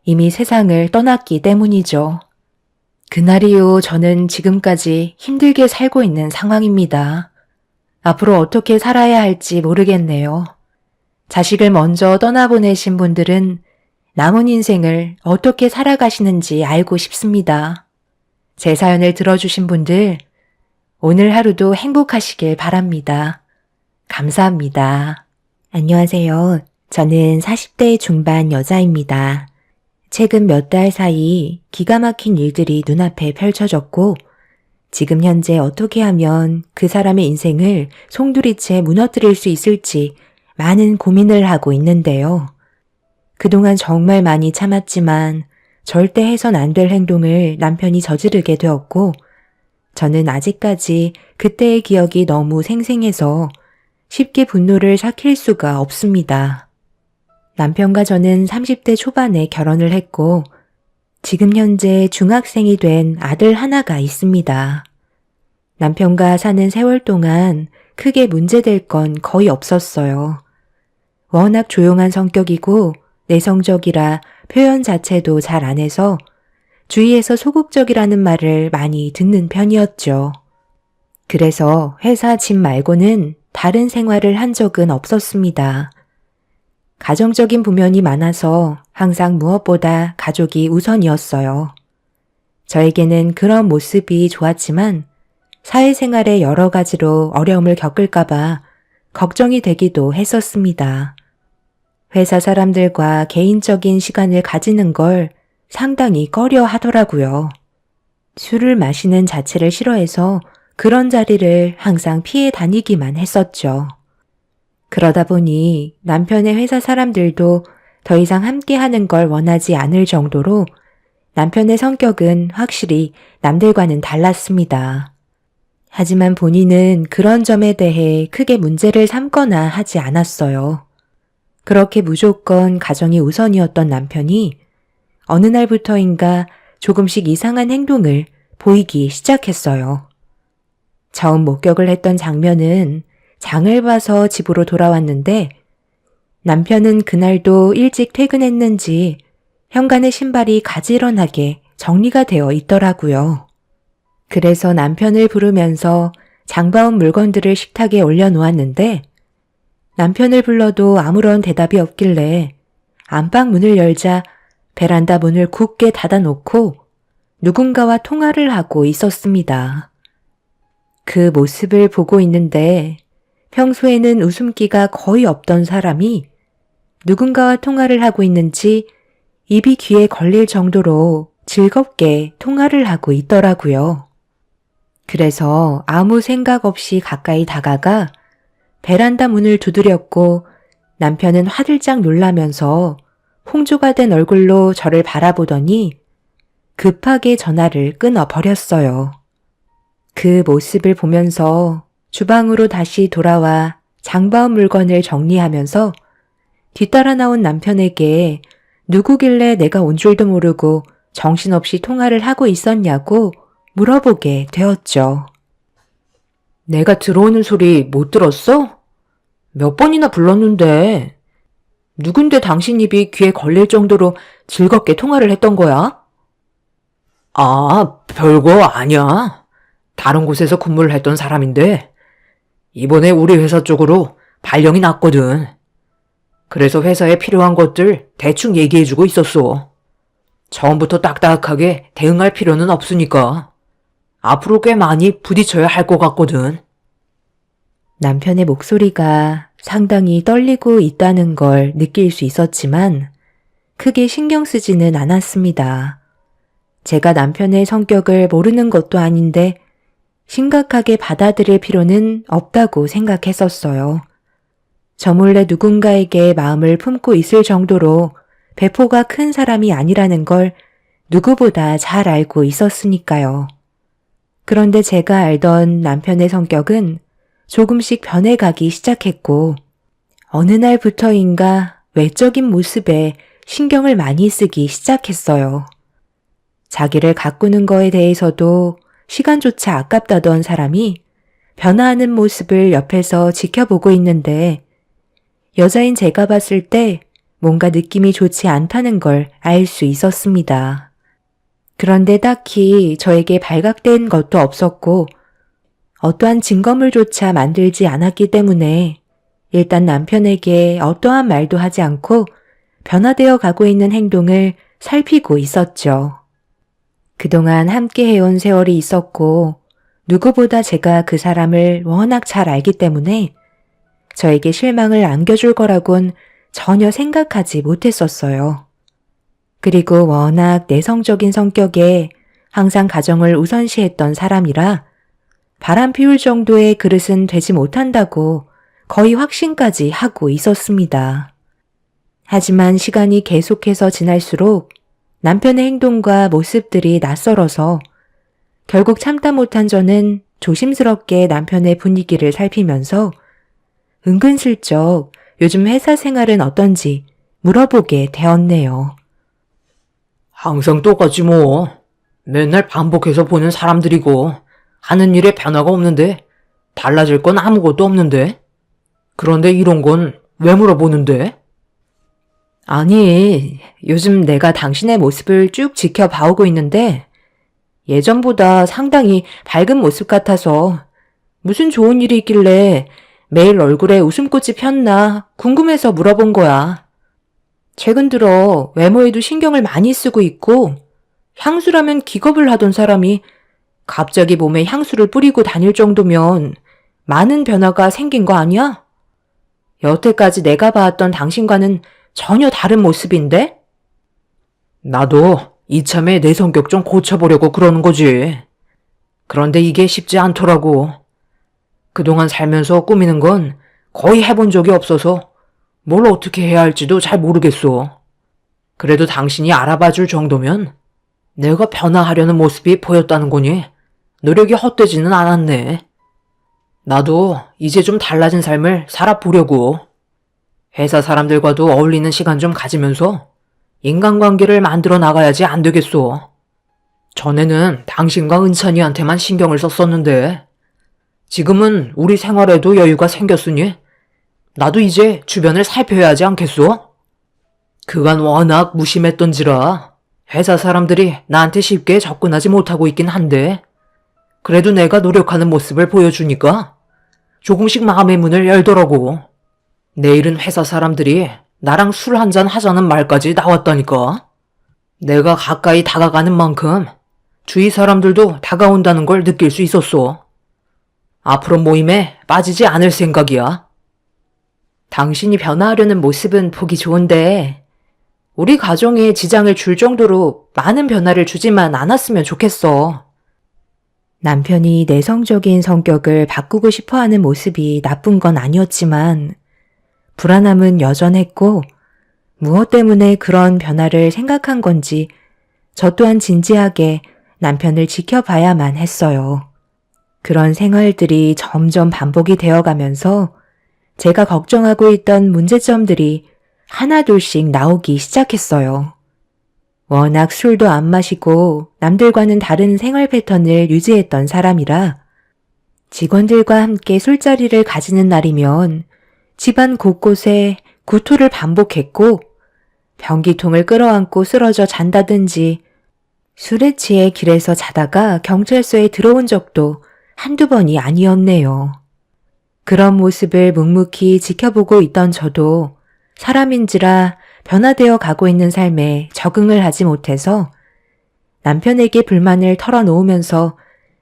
Speaker 1: 이미 세상을 떠났기 때문이죠. 그날 이후 저는 지금까지 힘들게 살고 있는 상황입니다. 앞으로 어떻게 살아야 할지 모르겠네요. 자식을 먼저 떠나보내신 분들은 남은 인생을 어떻게 살아가시는지 알고 싶습니다. 제 사연을 들어주신 분들, 오늘 하루도 행복하시길 바랍니다. 감사합니다. 안녕하세요. 저는 40대 중반 여자입니다. 최근 몇 달 사이 기가 막힌 일들이 눈앞에 펼쳐졌고 지금 현재 어떻게 하면 그 사람의 인생을 송두리째 무너뜨릴 수 있을지 많은 고민을 하고 있는데요. 그동안 정말 많이 참았지만 절대 해선 안 될 행동을 남편이 저지르게 되었고 저는 아직까지 그때의 기억이 너무 생생해서 쉽게 분노를 삭힐 수가 없습니다. 남편과 저는 30대 초반에 결혼을 했고 지금 현재 중학생이 된 아들 하나가 있습니다. 남편과 사는 세월 동안 크게 문제될 건 거의 없었어요. 워낙 조용한 성격이고 내성적이라 표현 자체도 잘 안 해서 주위에서 소극적이라는 말을 많이 듣는 편이었죠. 그래서 회사 집 말고는 다른 생활을 한 적은 없었습니다. 가정적인 부면이 많아서 항상 무엇보다 가족이 우선이었어요. 저에게는 그런 모습이 좋았지만 사회생활에 여러 가지로 어려움을 겪을까봐 걱정이 되기도 했었습니다. 회사 사람들과 개인적인 시간을 가지는 걸 상당히 꺼려 하더라고요. 술을 마시는 자체를 싫어해서 그런 자리를 항상 피해 다니기만 했었죠. 그러다 보니 남편의 회사 사람들도 더 이상 함께 하는 걸 원하지 않을 정도로 남편의 성격은 확실히 남들과는 달랐습니다. 하지만 본인은 그런 점에 대해 크게 문제를 삼거나 하지 않았어요. 그렇게 무조건 가정이 우선이었던 남편이 어느 날부터인가 조금씩 이상한 행동을 보이기 시작했어요. 처음 목격을 했던 장면은 장을 봐서 집으로 돌아왔는데 남편은 그날도 일찍 퇴근했는지 현관의 신발이 가지런하게 정리가 되어 있더라고요. 그래서 남편을 부르면서 장봐온 물건들을 식탁에 올려놓았는데 남편을 불러도 아무런 대답이 없길래 안방 문을 열자 베란다 문을 굳게 닫아놓고 누군가와 통화를 하고 있었습니다. 그 모습을 보고 있는데 평소에는 웃음기가 거의 없던 사람이 누군가와 통화를 하고 있는지 입이 귀에 걸릴 정도로 즐겁게 통화를 하고 있더라고요. 그래서 아무 생각 없이 가까이 다가가 베란다 문을 두드렸고 남편은 화들짝 놀라면서 홍조가 된 얼굴로 저를 바라보더니 급하게 전화를 끊어버렸어요. 그 모습을 보면서 주방으로 다시 돌아와 장바온 물건을 정리하면서 뒤따라 나온 남편에게 누구길래 내가 온 줄도 모르고 정신없이 통화를 하고 있었냐고 물어보게 되었죠.
Speaker 2: 내가 들어오는 소리 못 들었어? 몇 번이나 불렀는데. 누군데 당신 입이 귀에 걸릴 정도로 즐겁게 통화를 했던 거야? 아, 별거 아니야. 다른 곳에서 근무를 했던 사람인데 이번에 우리 회사 쪽으로 발령이 났거든. 그래서 회사에 필요한 것들 대충 얘기해주고 있었어. 처음부터 딱딱하게 대응할 필요는 없으니까 앞으로 꽤 많이 부딪혀야 할 것 같거든.
Speaker 1: 남편의 목소리가 상당히 떨리고 있다는 걸 느낄 수 있었지만 크게 신경 쓰지는 않았습니다. 제가 남편의 성격을 모르는 것도 아닌데 심각하게 받아들일 필요는 없다고 생각했었어요. 저 몰래 누군가에게 마음을 품고 있을 정도로 배포가 큰 사람이 아니라는 걸 누구보다 잘 알고 있었으니까요. 그런데 제가 알던 남편의 성격은 조금씩 변해가기 시작했고, 어느 날부터인가 외적인 모습에 신경을 많이 쓰기 시작했어요. 자기를 가꾸는 거에 대해서도 시간조차 아깝다던 사람이 변화하는 모습을 옆에서 지켜보고 있는데, 여자인 제가 봤을 때 뭔가 느낌이 좋지 않다는 걸 알 수 있었습니다. 그런데 딱히 저에게 발각된 것도 없었고, 어떠한 증거물조차 만들지 않았기 때문에 일단 남편에게 어떠한 말도 하지 않고 변화되어 가고 있는 행동을 살피고 있었죠. 그동안 함께 해온 세월이 있었고, 누구보다 제가 그 사람을 워낙 잘 알기 때문에 저에게 실망을 안겨줄 거라곤 전혀 생각하지 못했었어요. 그리고 워낙 내성적인 성격에 항상 가정을 우선시했던 사람이라 바람 피울 정도의 그릇은 되지 못한다고 거의 확신까지 하고 있었습니다. 하지만 시간이 계속해서 지날수록 남편의 행동과 모습들이 낯설어서 결국 참다 못한 저는 조심스럽게 남편의 분위기를 살피면서 은근슬쩍 요즘 회사 생활은 어떤지 물어보게 되었네요.
Speaker 2: 항상 똑같지 뭐. 맨날 반복해서 보는 사람들이고 하는 일에 변화가 없는데 달라질 건 아무것도 없는데. 그런데 이런 건 왜 물어보는데?
Speaker 1: 아니, 요즘 내가 당신의 모습을 쭉 지켜봐오고 있는데 예전보다 상당히 밝은 모습 같아서 무슨 좋은 일이 있길래 매일 얼굴에 웃음꽃이 폈나 궁금해서 물어본 거야. 최근 들어 외모에도 신경을 많이 쓰고 있고 향수라면 기겁을 하던 사람이 갑자기 몸에 향수를 뿌리고 다닐 정도면 많은 변화가 생긴 거 아니야? 여태까지 내가 봐왔던 당신과는 전혀 다른 모습인데?
Speaker 2: 나도 이참에 내 성격 좀 고쳐보려고 그러는 거지. 그런데 이게 쉽지 않더라고. 그동안 살면서 꾸미는 건 거의 해본 적이 없어서 뭘 어떻게 해야 할지도 잘 모르겠어. 그래도 당신이 알아봐 줄 정도면 내가 변화하려는 모습이 보였다는 거니 노력이 헛되지는 않았네. 나도 이제 좀 달라진 삶을 살아보려고. 회사 사람들과도 어울리는 시간 좀 가지면서 인간관계를 만들어 나가야지 안 되겠소. 전에는 당신과 은찬이한테만 신경을 썼었는데 지금은 우리 생활에도 여유가 생겼으니 나도 이제 주변을 살펴야 하지 않겠소? 그간 워낙 무심했던지라 회사 사람들이 나한테 쉽게 접근하지 못하고 있긴 한데 그래도 내가 노력하는 모습을 보여주니까 조금씩 마음의 문을 열더라고. 내일은 회사 사람들이 나랑 술 한잔 하자는 말까지 나왔다니까. 내가 가까이 다가가는 만큼 주위 사람들도 다가온다는 걸 느낄 수 있었어. 앞으로 모임에 빠지지 않을 생각이야.
Speaker 1: 당신이 변화하려는 모습은 보기 좋은데 우리 가정에 지장을 줄 정도로 많은 변화를 주지만 않았으면 좋겠어. 남편이 내성적인 성격을 바꾸고 싶어하는 모습이 나쁜 건 아니었지만 불안함은 여전했고 무엇 때문에 그런 변화를 생각한 건지 저 또한 진지하게 남편을 지켜봐야만 했어요. 그런 생활들이 점점 반복이 되어가면서 제가 걱정하고 있던 문제점들이 하나둘씩 나오기 시작했어요. 워낙 술도 안 마시고 남들과는 다른 생활 패턴을 유지했던 사람이라 직원들과 함께 술자리를 가지는 날이면 집안 곳곳에 구토를 반복했고 변기통을 끌어안고 쓰러져 잔다든지 술에 취해 길에서 자다가 경찰서에 들어온 적도 한두 번이 아니었네요. 그런 모습을 묵묵히 지켜보고 있던 저도 사람인지라 변화되어 가고 있는 삶에 적응을 하지 못해서 남편에게 불만을 털어놓으면서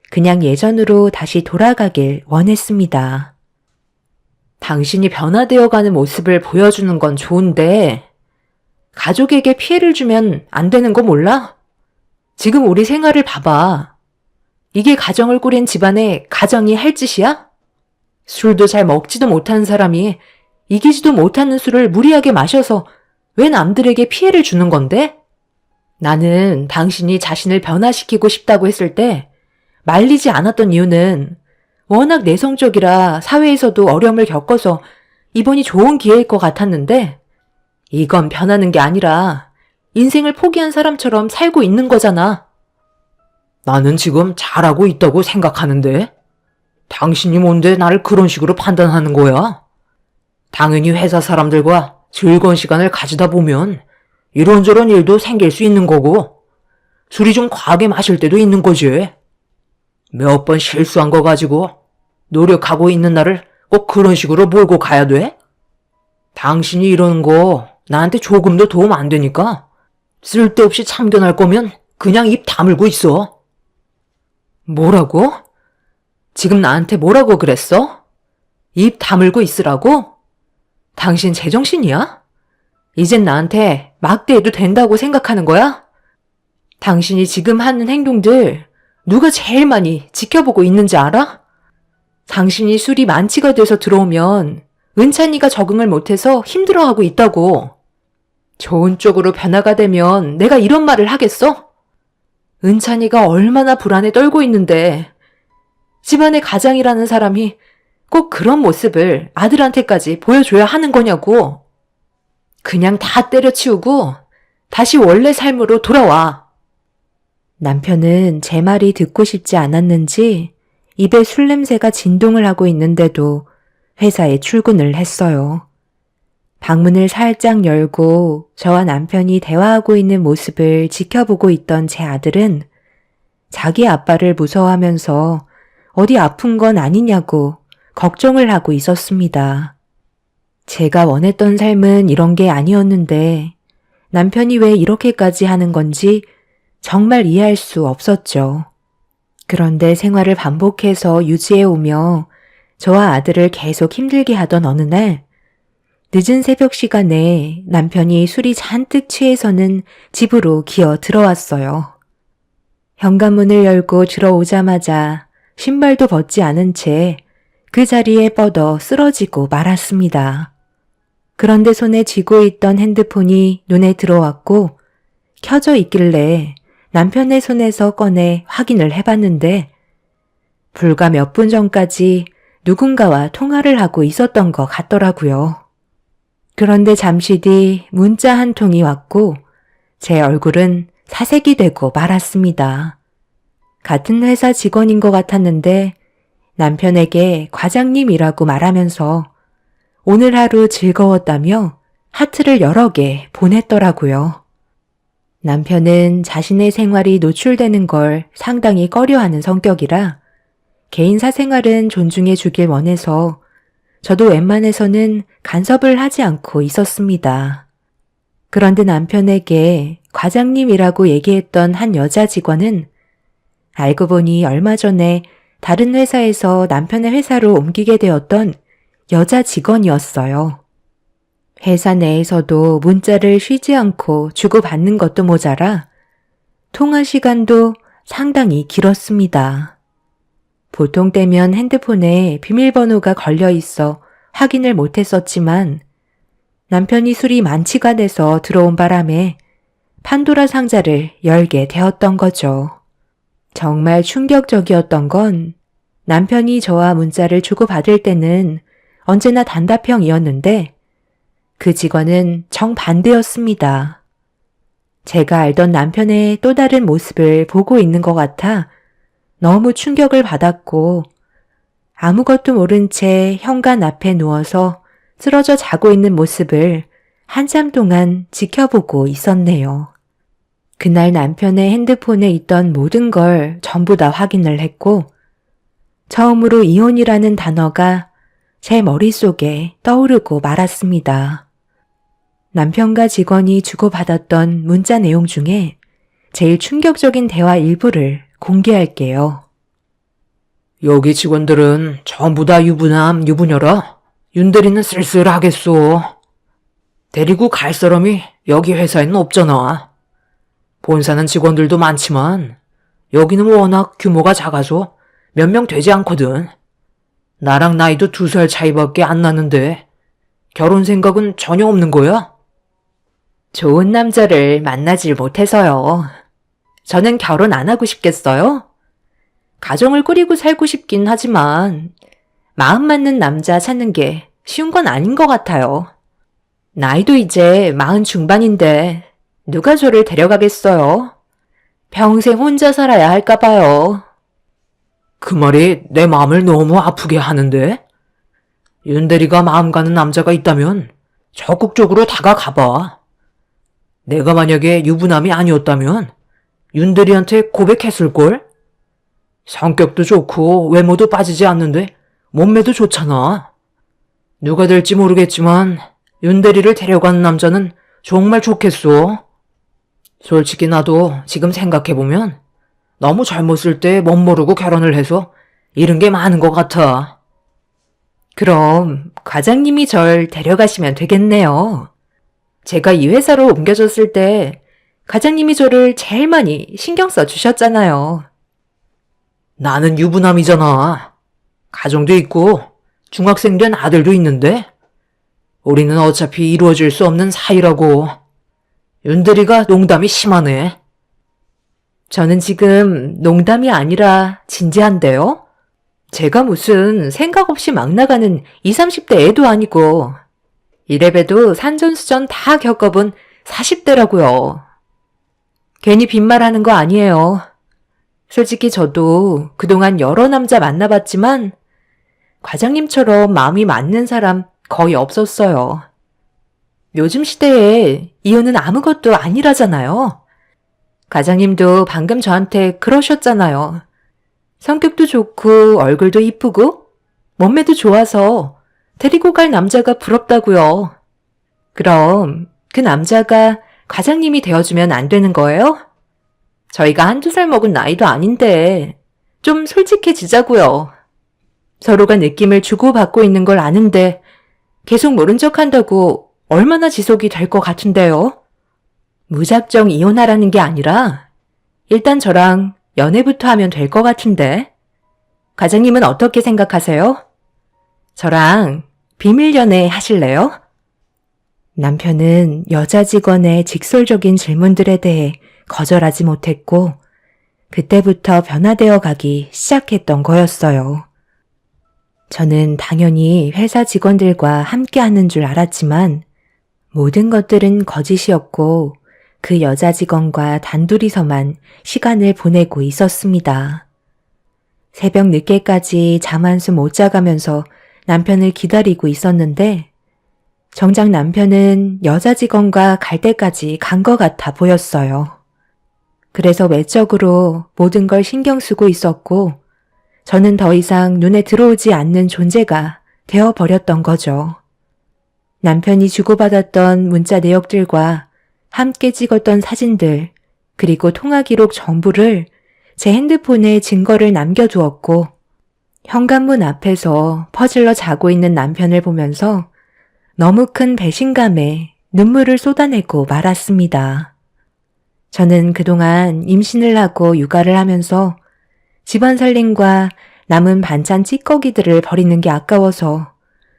Speaker 1: 그냥 예전으로 다시 돌아가길 원했습니다. 당신이 변화되어가는 모습을 보여주는 건 좋은데 가족에게 피해를 주면 안 되는 거 몰라? 지금 우리 생활을 봐봐. 이게 가정을 꾸린 집안에 가정이 할 짓이야? 술도 잘 먹지도 못하는 사람이 이기지도 못하는 술을 무리하게 마셔서 왜 남들에게 피해를 주는 건데?
Speaker 2: 나는 당신이 자신을 변화시키고 싶다고 했을 때 말리지 않았던 이유는 워낙 내성적이라 사회에서도 어려움을 겪어서 이번이 좋은 기회일 것 같았는데 이건 변하는 게 아니라 인생을 포기한 사람처럼 살고 있는 거잖아. 나는 지금 잘하고 있다고 생각하는데 당신이 뭔데 나를 그런 식으로 판단하는 거야? 당연히 회사 사람들과 즐거운 시간을 가지다 보면 이런저런 일도 생길 수 있는 거고 술이 좀 과하게 마실 때도 있는 거지. 몇 번 실수한 거 가지고 노력하고 있는 나를 꼭 그런 식으로 몰고 가야 돼? 당신이 이러는 거 나한테 조금도 도움 안 되니까 쓸데없이 참견할 거면 그냥 입 다물고 있어. 뭐라고? 지금 나한테 뭐라고 그랬어? 입 다물고 있으라고? 당신 제정신이야? 이젠 나한테 막대해도 된다고 생각하는 거야? 당신이 지금 하는 행동들 누가 제일 많이 지켜보고 있는지 알아? 당신이 술이 만취가 돼서 들어오면 은찬이가 적응을 못해서 힘들어하고 있다고. 좋은 쪽으로 변화가 되면 내가 이런 말을 하겠어? 은찬이가 얼마나 불안에 떨고 있는데 집안의 가장이라는 사람이 꼭 그런 모습을 아들한테까지 보여줘야 하는 거냐고. 그냥 다 때려치우고 다시 원래 삶으로 돌아와.
Speaker 1: 남편은 제 말이 듣고 싶지 않았는지 입에 술 냄새가 진동을 하고 있는데도 회사에 출근을 했어요. 방문을 살짝 열고 저와 남편이 대화하고 있는 모습을 지켜보고 있던 제 아들은 자기 아빠를 무서워하면서 어디 아픈 건 아니냐고 걱정을 하고 있었습니다. 제가 원했던 삶은 이런 게 아니었는데 남편이 왜 이렇게까지 하는 건지 정말 이해할 수 없었죠. 그런데 생활을 반복해서 유지해오며 저와 아들을 계속 힘들게 하던 어느 날 늦은 새벽 시간에 남편이 술이 잔뜩 취해서는 집으로 기어 들어왔어요. 현관문을 열고 들어오자마자 신발도 벗지 않은 채 그 자리에 뻗어 쓰러지고 말았습니다. 그런데 손에 쥐고 있던 핸드폰이 눈에 들어왔고 켜져 있길래 남편의 손에서 꺼내 확인을 해봤는데 불과 몇 분 전까지 누군가와 통화를 하고 있었던 것 같더라고요. 그런데 잠시 뒤 문자 한 통이 왔고 제 얼굴은 사색이 되고 말았습니다. 같은 회사 직원인 것 같았는데 남편에게 과장님이라고 말하면서 오늘 하루 즐거웠다며 하트를 여러 개 보냈더라고요. 남편은 자신의 생활이 노출되는 걸 상당히 꺼려하는 성격이라 개인사 생활은 존중해 주길 원해서 저도 웬만해서는 간섭을 하지 않고 있었습니다. 그런데 남편에게 과장님이라고 얘기했던 한 여자 직원은 알고 보니 얼마 전에 다른 회사에서 남편의 회사로 옮기게 되었던 여자 직원이었어요. 회사 내에서도 문자를 쉬지 않고 주고받는 것도 모자라 통화 시간도 상당히 길었습니다. 보통 때면 핸드폰에 비밀번호가 걸려 있어 확인을 못했었지만 남편이 술이 만취가 돼서 들어온 바람에 판도라 상자를 열게 되었던 거죠. 정말 충격적이었던 건 남편이 저와 문자를 주고받을 때는 언제나 단답형이었는데 그 직원은 정반대였습니다. 제가 알던 남편의 또 다른 모습을 보고 있는 것 같아 너무 충격을 받았고 아무것도 모른 채 현관 앞에 누워서 쓰러져 자고 있는 모습을 한참 동안 지켜보고 있었네요. 그날 남편의 핸드폰에 있던 모든 걸 전부 다 확인을 했고 처음으로 이혼이라는 단어가 제 머릿속에 떠오르고 말았습니다. 남편과 직원이 주고받았던 문자 내용 중에 제일 충격적인 대화 일부를 공개할게요.
Speaker 2: 여기 직원들은 전부 다 유부남, 유부녀라. 윤대리는 쓸쓸하겠소. 데리고 갈 사람이 여기 회사에는 없잖아. 본사는 직원들도 많지만 여기는 워낙 규모가 작아서 몇 명 되지 않거든. 나랑 나이도 2살 차이밖에 안 나는데 결혼 생각은 전혀 없는 거야? 좋은 남자를 만나질 못해서요. 저는 결혼 안 하고 싶겠어요? 가정을 꾸리고 살고 싶긴 하지만 마음 맞는 남자 찾는 게 쉬운 건 아닌 것 같아요. 나이도 이제 40 중반인데 누가 저를 데려가겠어요? 평생 혼자 살아야 할까 봐요. 그 말이 내 마음을 너무 아프게 하는데? 윤대리가 마음 가는 남자가 있다면 적극적으로 다가가봐. 내가 만약에 유부남이 아니었다면 윤대리한테 고백했을걸? 성격도 좋고 외모도 빠지지 않는데 몸매도 좋잖아. 누가 될지 모르겠지만 윤대리를 데려가는 남자는 정말 좋겠어. 솔직히 나도 지금 생각해보면 너무 젊었을 때 멋모르고 결혼을 해서 잃은 게 많은 것 같아. 그럼 과장님이 절 데려가시면 되겠네요. 제가 이 회사로 옮겨졌을 때 과장님이 저를 제일 많이 신경 써주셨잖아요. 나는 유부남이잖아. 가정도 있고 중학생 된 아들도 있는데 우리는 어차피 이루어질 수 없는 사이라고. 윤대리가 농담이 심하네. 저는 지금 농담이 아니라 진지한데요? 제가 무슨 생각 없이 막 나가는 20, 30대 애도 아니고 이래봬도 산전수전 다 겪어본 40대라고요. 괜히 빈말하는 거 아니에요. 솔직히 저도 그동안 여러 남자 만나봤지만 과장님처럼 마음이 맞는 사람 거의 없었어요. 요즘 시대에 이혼은 아무것도 아니라잖아요. 과장님도 방금 저한테 그러셨잖아요. 성격도 좋고 얼굴도 이쁘고 몸매도 좋아서 데리고 갈 남자가 부럽다고요. 그럼 그 남자가 과장님이 되어주면 안 되는 거예요? 저희가 한두 살 먹은 나이도 아닌데 좀 솔직해지자고요. 서로가 느낌을 주고받고 있는 걸 아는데 계속 모른 척 한다고 얼마나 지속이 될 것 같은데요? 무작정 이혼하라는 게 아니라 일단 저랑 연애부터 하면 될 것 같은데. 과장님은 어떻게 생각하세요? 저랑 비밀 연애 하실래요? 남편은 여자 직원의 직설적인 질문들에 대해 거절하지 못했고 그때부터 변화되어 가기 시작했던 거였어요. 저는 당연히 회사 직원들과 함께 하는 줄 알았지만 모든 것들은 거짓이었고 그 여자 직원과 단둘이서만 시간을 보내고 있었습니다. 새벽 늦게까지 잠 한숨 못 자가면서 남편을 기다리고 있었는데 정작 남편은 여자 직원과 갈 때까지 간 것 같아 보였어요. 그래서 외적으로 모든 걸 신경 쓰고 있었고 저는 더 이상 눈에 들어오지 않는 존재가 되어버렸던 거죠. 남편이 주고받았던 문자 내역들과 함께 찍었던 사진들 그리고 통화 기록 전부를 제 핸드폰에 증거를 남겨두었고 현관문 앞에서 퍼질러 자고 있는 남편을 보면서 너무 큰 배신감에 눈물을 쏟아내고 말았습니다. 저는 그동안 임신을 하고 육아를 하면서 집안 살림과 남은 반찬 찌꺼기들을 버리는 게 아까워서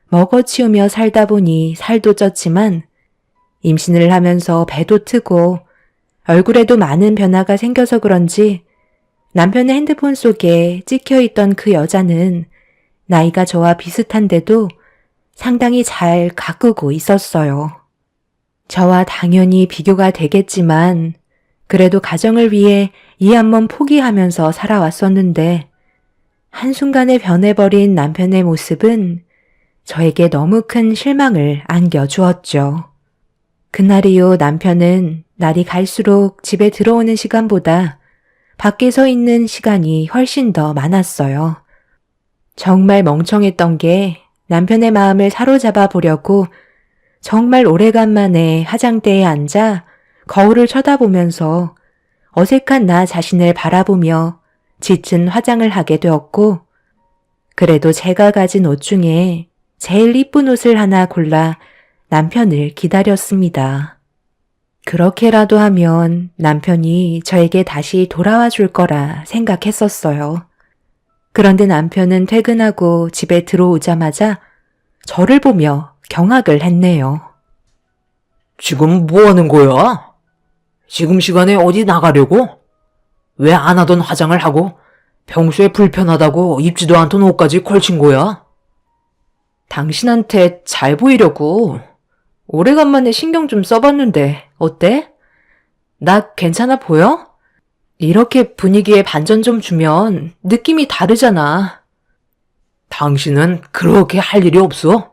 Speaker 2: 먹어치우며 살다 보니 살도 쪘지만 임신을 하면서 배도 트고 얼굴에도 많은 변화가 생겨서 그런지 남편의 핸드폰 속에 찍혀있던 그 여자는 나이가 저와 비슷한데도 상당히 잘 가꾸고 있었어요. 저와 당연히 비교가 되겠지만 그래도 가정을 위해 이 한 몸 포기하면서 살아왔었는데 한순간에 변해버린 남편의 모습은 저에게 너무 큰 실망을 안겨주었죠. 그날 이후 남편은 날이 갈수록 집에 들어오는 시간보다 밖에 서 있는 시간이 훨씬 더 많았어요. 정말 멍청했던 게 남편의 마음을 사로잡아 보려고 정말 오래간만에 화장대에 앉아 거울을 쳐다보면서 어색한 나 자신을 바라보며 짙은 화장을 하게 되었고 그래도 제가 가진 옷 중에 제일 이쁜 옷을 하나 골라 남편을 기다렸습니다. 그렇게라도 하면 남편이 저에게 다시 돌아와 줄 거라 생각했었어요. 그런데 남편은 퇴근하고 집에 들어오자마자 저를 보며 경악을 했네요. 지금 뭐 하는 거야? 지금 시간에 어디 나가려고? 왜 안 하던 화장을 하고 평소에 불편하다고 입지도 않던 옷까지 걸친 거야? 당신한테 잘 보이려고 오래간만에 신경 좀 써봤는데 어때? 나 괜찮아 보여? 이렇게 분위기에 반전 좀 주면 느낌이 다르잖아. 당신은 그렇게 할 일이 없어?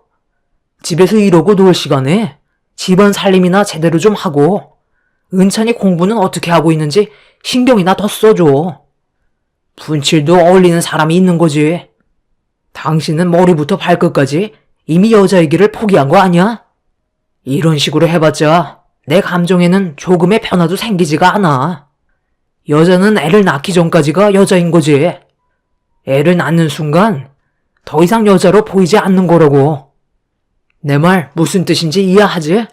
Speaker 2: 집에서 이러고 놀 시간에 집안 살림이나 제대로 좀 하고 은찬이 공부는 어떻게 하고 있는지 신경이나 더 써줘. 분칠도 어울리는 사람이 있는 거지. 당신은 머리부터 발끝까지 이미 여자이기를 포기한 거 아니야? 이런 식으로 해봤자 내 감정에는 조금의 변화도 생기지가 않아. 여자는 애를 낳기 전까지가 여자인 거지. 애를 낳는 순간 더 이상 여자로 보이지 않는 거라고. 내 말 무슨 뜻인지 이해하지?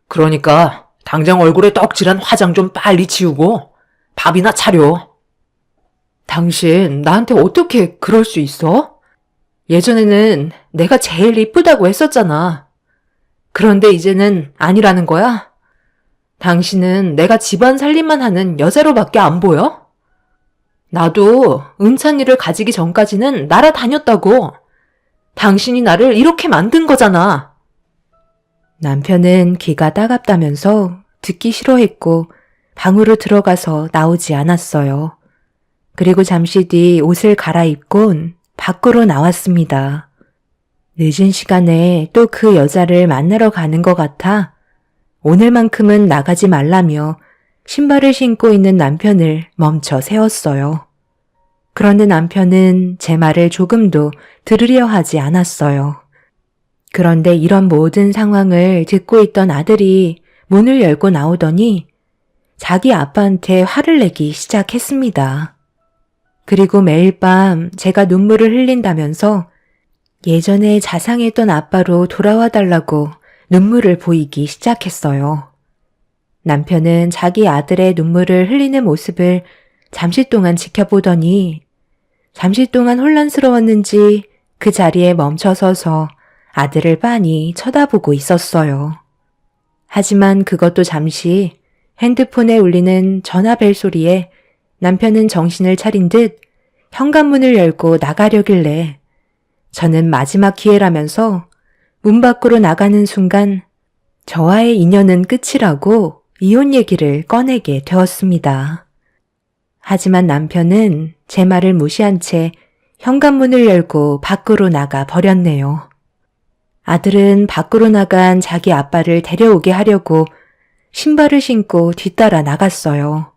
Speaker 2: 그러니까 당장 얼굴에 떡칠한 화장 좀 빨리 지우고 밥이나 차려. 당신 나한테 어떻게 그럴 수 있어? 예전에는 내가 제일 이쁘다고 했었잖아. 그런데 이제는 아니라는 거야? 당신은 내가 집안 살림만 하는 여자로밖에 안 보여? 나도 은찬이를 가지기 전까지는 날아다녔다고. 당신이 나를 이렇게 만든 거잖아.
Speaker 1: 남편은 귀가 따갑다면서 듣기 싫어했고 방으로 들어가서 나오지 않았어요. 그리고 잠시 뒤 옷을 갈아입곤 밖으로 나왔습니다. 늦은 시간에 또 그 여자를 만나러 가는 것 같아 오늘만큼은 나가지 말라며 신발을 신고 있는 남편을 멈춰 세웠어요. 그런데 남편은 제 말을 조금도 들으려 하지 않았어요. 그런데 이런 모든 상황을 듣고 있던 아들이 문을 열고 나오더니 자기 아빠한테 화를 내기 시작했습니다. 그리고 매일 밤 제가 눈물을 흘린다면서 예전에 자상했던 아빠로 돌아와 달라고 눈물을 보이기 시작했어요. 남편은 자기 아들의 눈물을 흘리는 모습을 잠시 동안 지켜보더니 잠시 동안 혼란스러웠는지 그 자리에 멈춰서서 아들을 빤히 쳐다보고 있었어요. 하지만 그것도 잠시 핸드폰에 울리는 전화벨 소리에 남편은 정신을 차린 듯 현관문을 열고 나가려길래 저는 마지막 기회라면서 문 밖으로 나가는 순간 저와의 인연은 끝이라고 이혼 얘기를 꺼내게 되었습니다. 하지만 남편은 제 말을 무시한 채 현관문을 열고 밖으로 나가 버렸네요. 아들은 밖으로 나간 자기 아빠를 데려오게 하려고 신발을 신고 뒤따라 나갔어요.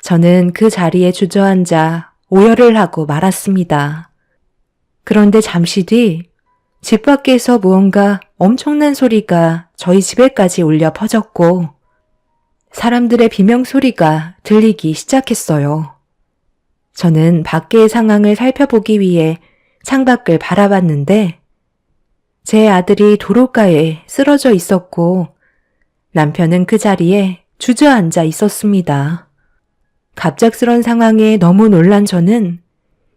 Speaker 1: 저는 그 자리에 주저앉아 오열을 하고 말았습니다. 그런데 잠시 뒤 집 밖에서 무언가 엄청난 소리가 저희 집에까지 울려 퍼졌고 사람들의 비명소리가 들리기 시작했어요. 저는 밖의 상황을 살펴보기 위해 창밖을 바라봤는데 제 아들이 도로가에 쓰러져 있었고 남편은 그 자리에 주저앉아 있었습니다. 갑작스런 상황에 너무 놀란 저는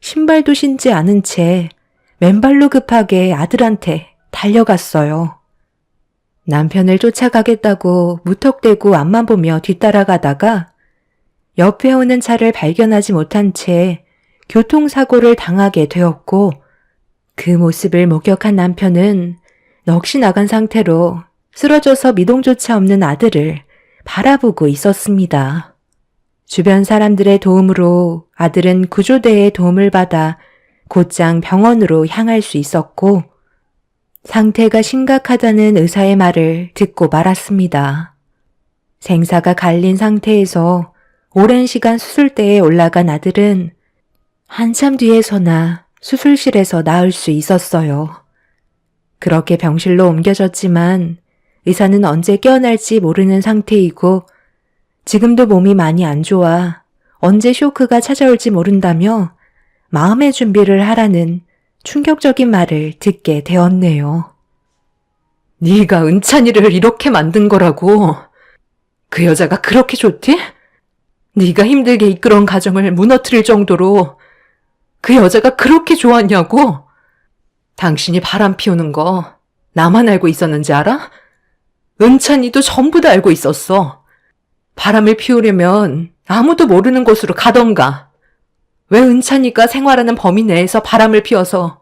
Speaker 1: 신발도 신지 않은 채 맨발로 급하게 아들한테 달려갔어요. 남편을 쫓아가겠다고 무턱대고 앞만 보며 뒤따라가다가 옆에 오는 차를 발견하지 못한 채 교통사고를 당하게 되었고 그 모습을 목격한 남편은 넋이 나간 상태로 쓰러져서 미동조차 없는 아들을 바라보고 있었습니다. 주변 사람들의 도움으로 아들은 구조대의 도움을 받아 곧장 병원으로 향할 수 있었고 상태가 심각하다는 의사의 말을 듣고 말았습니다. 생사가 갈린 상태에서 오랜 시간 수술대에 올라간 아들은 한참 뒤에서나 수술실에서 나을 수 있었어요. 그렇게 병실로 옮겨졌지만 의사는 언제 깨어날지 모르는 상태이고 지금도 몸이 많이 안 좋아 언제 쇼크가 찾아올지 모른다며 마음의 준비를 하라는 충격적인 말을 듣게 되었네요.
Speaker 2: 네가 은찬이를 이렇게 만든 거라고. 그 여자가 그렇게 좋디? 네가 힘들게 이끌어온 가정을 무너뜨릴 정도로 그 여자가 그렇게 좋았냐고? 당신이 바람 피우는 거 나만 알고 있었는지 알아? 은찬이도 전부 다 알고 있었어. 바람을 피우려면 아무도 모르는 곳으로 가던가. 왜 은찬이가 생활하는 범위 내에서 바람을 피워서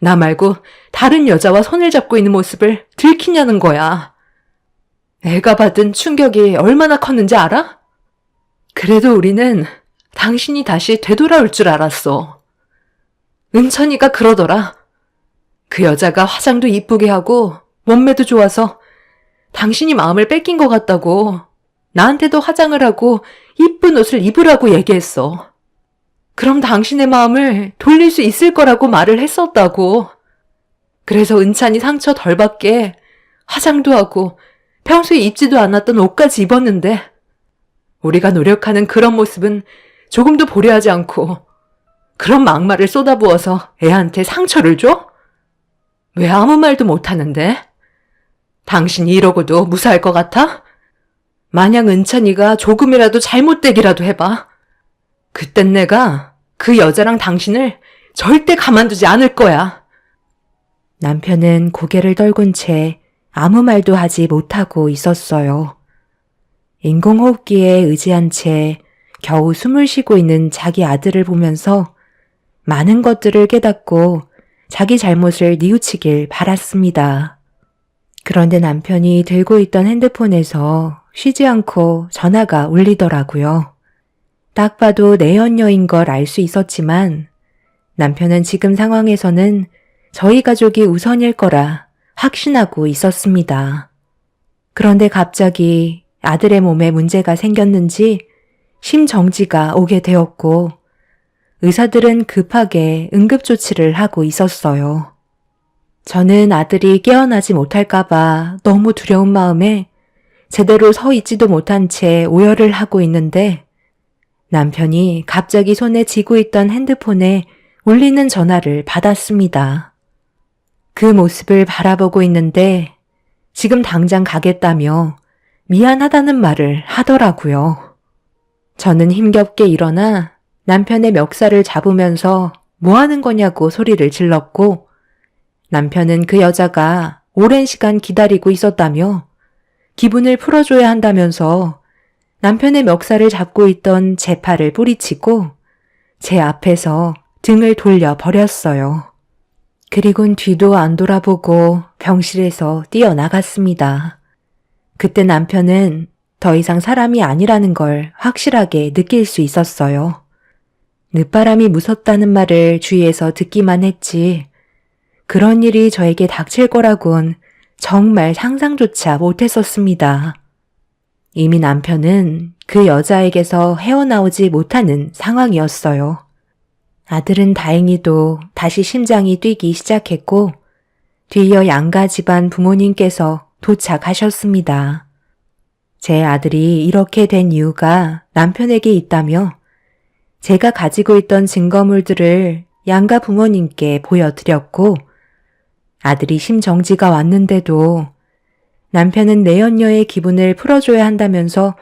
Speaker 2: 나 말고 다른 여자와 손을 잡고 있는 모습을 들키냐는 거야. 애가 받은 충격이 얼마나 컸는지 알아? 그래도 우리는 당신이 다시 되돌아올 줄 알았어. 은찬이가 그러더라. 그 여자가 화장도 이쁘게 하고 몸매도 좋아서 당신이 마음을 뺏긴 것 같다고 나한테도 화장을 하고 이쁜 옷을 입으라고 얘기했어. 그럼 당신의 마음을 돌릴 수 있을 거라고 말을 했었다고. 그래서 은찬이 상처 덜 받게 화장도 하고 평소에 입지도 않았던 옷까지 입었는데 우리가 노력하는 그런 모습은 조금도 보려하지 않고 그런 막말을 쏟아부어서 애한테 상처를 줘? 왜 아무 말도 못하는데? 당신이 이러고도 무사할 것 같아? 만약 은찬이가 조금이라도 잘못되기라도 해봐. 그땐 내가 그 여자랑 당신을 절대 가만두지 않을 거야.
Speaker 1: 남편은 고개를 떨군 채 아무 말도 하지 못하고 있었어요. 인공호흡기에 의지한 채 겨우 숨을 쉬고 있는 자기 아들을 보면서 많은 것들을 깨닫고 자기 잘못을 뉘우치길 바랐습니다. 그런데 남편이 들고 있던 핸드폰에서 쉬지 않고 전화가 울리더라고요. 딱 봐도 내연녀인 걸 알 수 있었지만 남편은 지금 상황에서는 저희 가족이 우선일 거라 확신하고 있었습니다. 그런데 갑자기 아들의 몸에 문제가 생겼는지 심정지가 오게 되었고 의사들은 급하게 응급조치를 하고 있었어요. 저는 아들이 깨어나지 못할까봐 너무 두려운 마음에 제대로 서 있지도 못한 채 오열을 하고 있는데 남편이 갑자기 손에 쥐고 있던 핸드폰에 울리는 전화를 받았습니다. 그 모습을 바라보고 있는데 지금 당장 가겠다며 미안하다는 말을 하더라고요. 저는 힘겹게 일어나 남편의 멱살을 잡으면서 뭐 하는 거냐고 소리를 질렀고 남편은 그 여자가 오랜 시간 기다리고 있었다며 기분을 풀어줘야 한다면서 남편의 멱살을 잡고 있던 제 팔을 뿌리치고 제 앞에서 등을 돌려 버렸어요. 그리곤 뒤도 안 돌아보고 병실에서 뛰어나갔습니다. 그때 남편은 더 이상 사람이 아니라는 걸 확실하게 느낄 수 있었어요. 늦바람이 무섭다는 말을 주위에서 듣기만 했지 그런 일이 저에게 닥칠 거라곤 정말 상상조차 못했었습니다. 이미 남편은 그 여자에게서 헤어나오지 못하는 상황이었어요. 아들은 다행히도 다시 심장이 뛰기 시작했고 뒤이어 양가 집안 부모님께서 도착하셨습니다. 제 아들이 이렇게 된 이유가 남편에게 있다며 제가 가지고 있던 증거물들을 양가 부모님께 보여드렸고 아들이 심정지가 왔는데도 남편은 내연녀의 기분을 풀어줘야 한다면서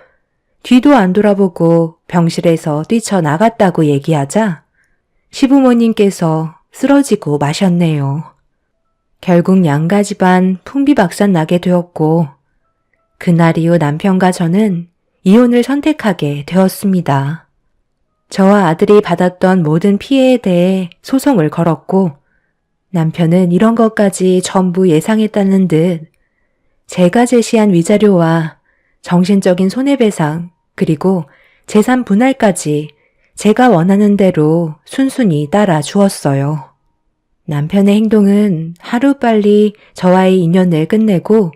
Speaker 1: 뒤도 안 돌아보고 병실에서 뛰쳐나갔다고 얘기하자 시부모님께서 쓰러지고 마셨네요. 결국 양가 집안 풍비박산 나게 되었고 그날 이후 남편과 저는 이혼을 선택하게 되었습니다. 저와 아들이 받았던 모든 피해에 대해 소송을 걸었고 남편은 이런 것까지 전부 예상했다는 듯 제가 제시한 위자료와 정신적인 손해배상 그리고 재산 분할까지 제가 원하는 대로 순순히 따라 주었어요. 남편의 행동은 하루빨리 저와의 인연을 끝내고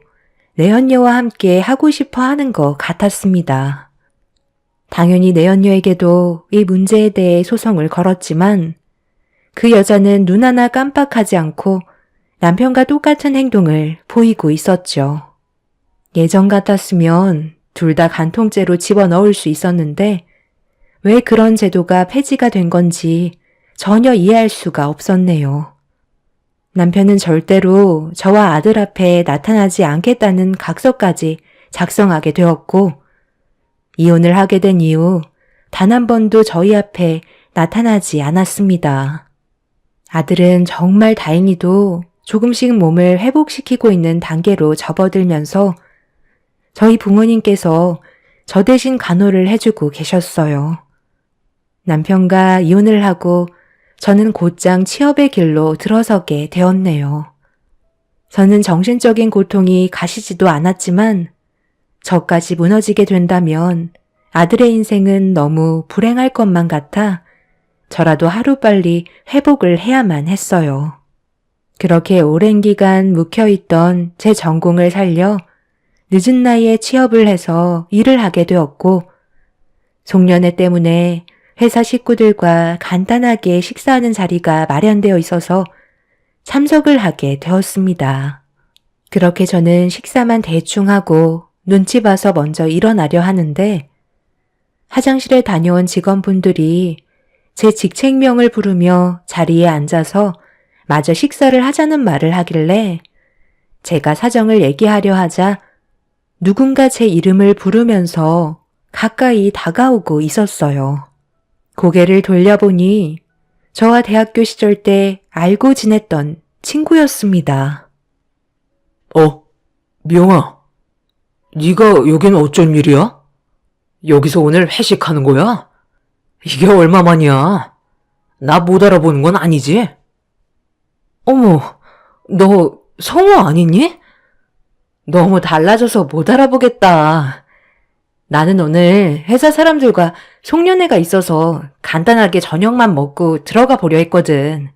Speaker 1: 내연녀와 함께 하고 싶어 하는 것 같았습니다. 당연히 내연녀에게도 이 문제에 대해 소송을 걸었지만 그 여자는 눈 하나 깜빡하지 않고 남편과 똑같은 행동을 보이고 있었죠. 예전 같았으면 둘 다 간통죄로 집어넣을 수 있었는데 왜 그런 제도가 폐지가 된 건지 전혀 이해할 수가 없었네요. 남편은 절대로 저와 아들 앞에 나타나지 않겠다는 각서까지 작성하게 되었고 이혼을 하게 된 이후 단 한 번도 저희 앞에 나타나지 않았습니다. 아들은 정말 다행히도 조금씩 몸을 회복시키고 있는 단계로 접어들면서 저희 부모님께서 저 대신 간호를 해주고 계셨어요. 남편과 이혼을 하고 저는 곧장 취업의 길로 들어서게 되었네요. 저는 정신적인 고통이 가시지도 않았지만 저까지 무너지게 된다면 아들의 인생은 너무 불행할 것만 같아 저라도 하루빨리 회복을 해야만 했어요. 그렇게 오랜 기간 묵혀있던 제 전공을 살려 늦은 나이에 취업을 해서 일을 하게 되었고 송년회 때문에 회사 식구들과 간단하게 식사하는 자리가 마련되어 있어서 참석을 하게 되었습니다. 그렇게 저는 식사만 대충 하고 눈치 봐서 먼저 일어나려 하는데 화장실에 다녀온 직원분들이 제 직책명을 부르며 자리에 앉아서 마저 식사를 하자는 말을 하길래 제가 사정을 얘기하려 하자 누군가 제 이름을 부르면서 가까이 다가오고 있었어요. 고개를 돌려보니 저와 대학교 시절 때 알고 지냈던 친구였습니다.
Speaker 2: 미영아, 네가 여긴 어쩐 일이야? 여기서 오늘 회식하는 거야? 이게 얼마만이야? 나 못 알아보는 건 아니지? 어머, 너 성우 아니니? 너무 달라져서 못 알아보겠다. 나는 오늘 회사 사람들과 송년회가 있어서 간단하게 저녁만 먹고 들어가 보려 했거든.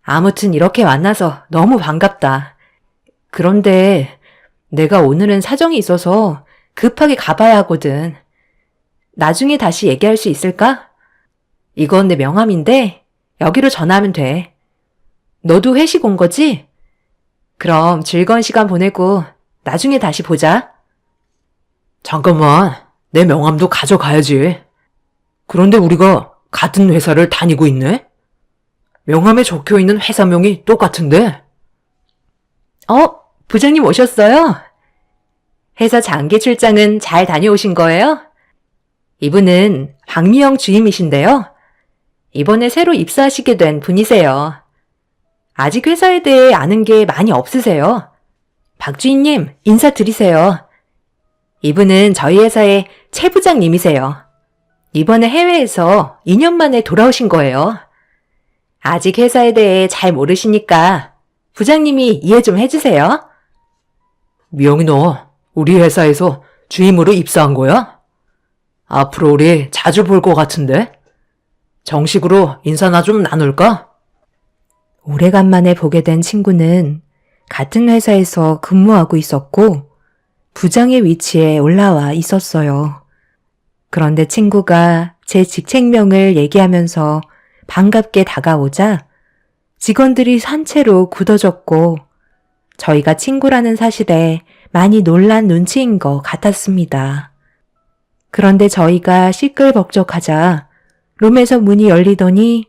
Speaker 2: 아무튼 이렇게 만나서 너무 반갑다. 그런데 내가 오늘은 사정이 있어서 급하게 가봐야 하거든. 나중에 다시 얘기할 수 있을까? 이건 내 명함인데 여기로 전화하면 돼. 너도 회식 온 거지? 그럼 즐거운 시간 보내고 나중에 다시 보자. 잠깐만, 내 명함도 가져가야지. 그런데 우리가 같은 회사를 다니고 있네? 명함에 적혀있는 회사명이 똑같은데?
Speaker 1: 부장님 오셨어요? 회사 장기 출장은 잘 다녀오신 거예요? 이분은 박미영 주임이신데요. 이번에 새로 입사하시게 된 분이세요. 아직 회사에 대해 아는 게 많이 없으세요. 박 주임님, 인사드리세요. 이분은 저희 회사의 최 부장님이세요. 이번에 해외에서 2년 만에 돌아오신 거예요. 아직 회사에 대해 잘 모르시니까 부장님이 이해 좀 해주세요.
Speaker 2: 미영이 너 우리 회사에서 주임으로 입사한 거야? 앞으로 우리 자주 볼 것 같은데? 정식으로 인사나 좀 나눌까?
Speaker 1: 오래간만에 보게 된 친구는 같은 회사에서 근무하고 있었고 부장의 위치에 올라와 있었어요. 그런데 친구가 제 직책명을 얘기하면서 반갑게 다가오자 직원들이 산채로 굳어졌고 저희가 친구라는 사실에 많이 놀란 눈치인 것 같았습니다. 그런데 저희가 시끌벅적하자 룸에서 문이 열리더니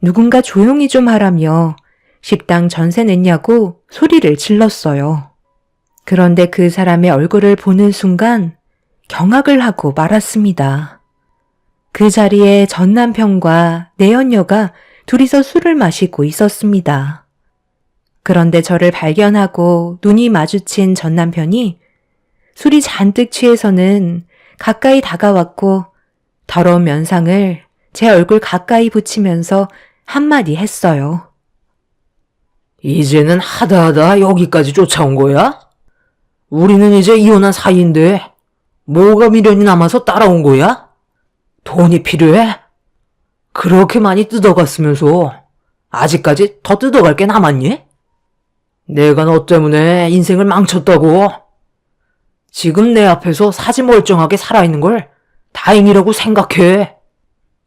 Speaker 1: 누군가 조용히 좀 하라며 식당 전세 냈냐고 소리를 질렀어요. 그런데 그 사람의 얼굴을 보는 순간 경악을 하고 말았습니다. 그 자리에 전 남편과 내연녀가 둘이서 술을 마시고 있었습니다. 그런데 저를 발견하고 눈이 마주친 전 남편이 술이 잔뜩 취해서는 가까이 다가왔고 더러운 면상을 제 얼굴 가까이 붙이면서 한마디 했어요.
Speaker 2: 이제는 하다 여기까지 쫓아온 거야? 우리는 이제 이혼한 사이인데 뭐가 미련이 남아서 따라온 거야? 돈이 필요해? 그렇게 많이 뜯어갔으면서 아직까지 더 뜯어갈 게 남았니? 내가 너 때문에 인생을 망쳤다고. 지금 내 앞에서 사지 멀쩡하게 살아있는 걸 다행이라고 생각해.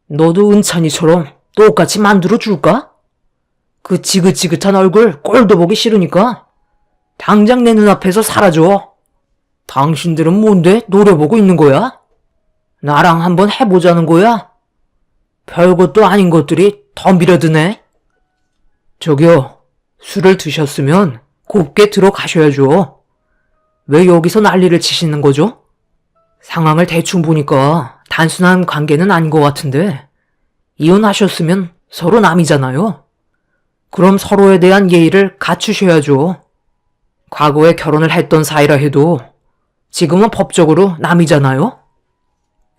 Speaker 2: 너도 은찬이처럼 똑같이 만들어줄까? 그 지긋지긋한 얼굴 꼴도 보기 싫으니까 당장 내 눈앞에서 사라져. 당신들은 뭔데 노려보고 있는 거야? 나랑 한번 해보자는 거야? 별것도 아닌 것들이 더 밀어드네. 저기요, 술을 드셨으면 곱게 들어가셔야죠. 왜 여기서 난리를 치시는 거죠? 상황을 대충 보니까 단순한 관계는 아닌 것 같은데 이혼하셨으면 서로 남이잖아요. 그럼 서로에 대한 예의를 갖추셔야죠. 과거에 결혼을 했던 사이라 해도 지금은 법적으로 남이잖아요?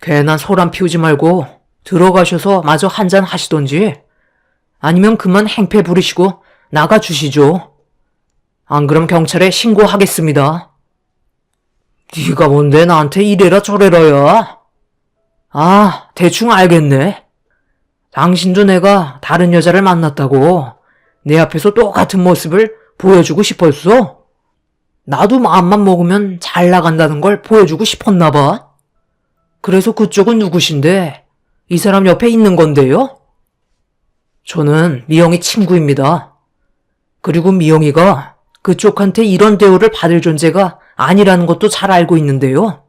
Speaker 2: 괜한 소란 피우지 말고 들어가셔서 마저 한잔 하시던지 아니면 그만 행패 부리시고 나가주시죠. 안 그럼 경찰에 신고하겠습니다. 네가 뭔데 나한테 이래라 저래라야. 아, 대충 알겠네. 당신도 내가 다른 여자를 만났다고 내 앞에서 똑같은 모습을 보여주고 싶었어? 나도 마음만 먹으면 잘 나간다는 걸 보여주고 싶었나 봐. 그래서 그쪽은 누구신데 이 사람 옆에 있는 건데요? 저는 미영이 친구입니다. 그리고 미영이가 그쪽한테 이런 대우를 받을 존재가 아니라는 것도 잘 알고 있는데요.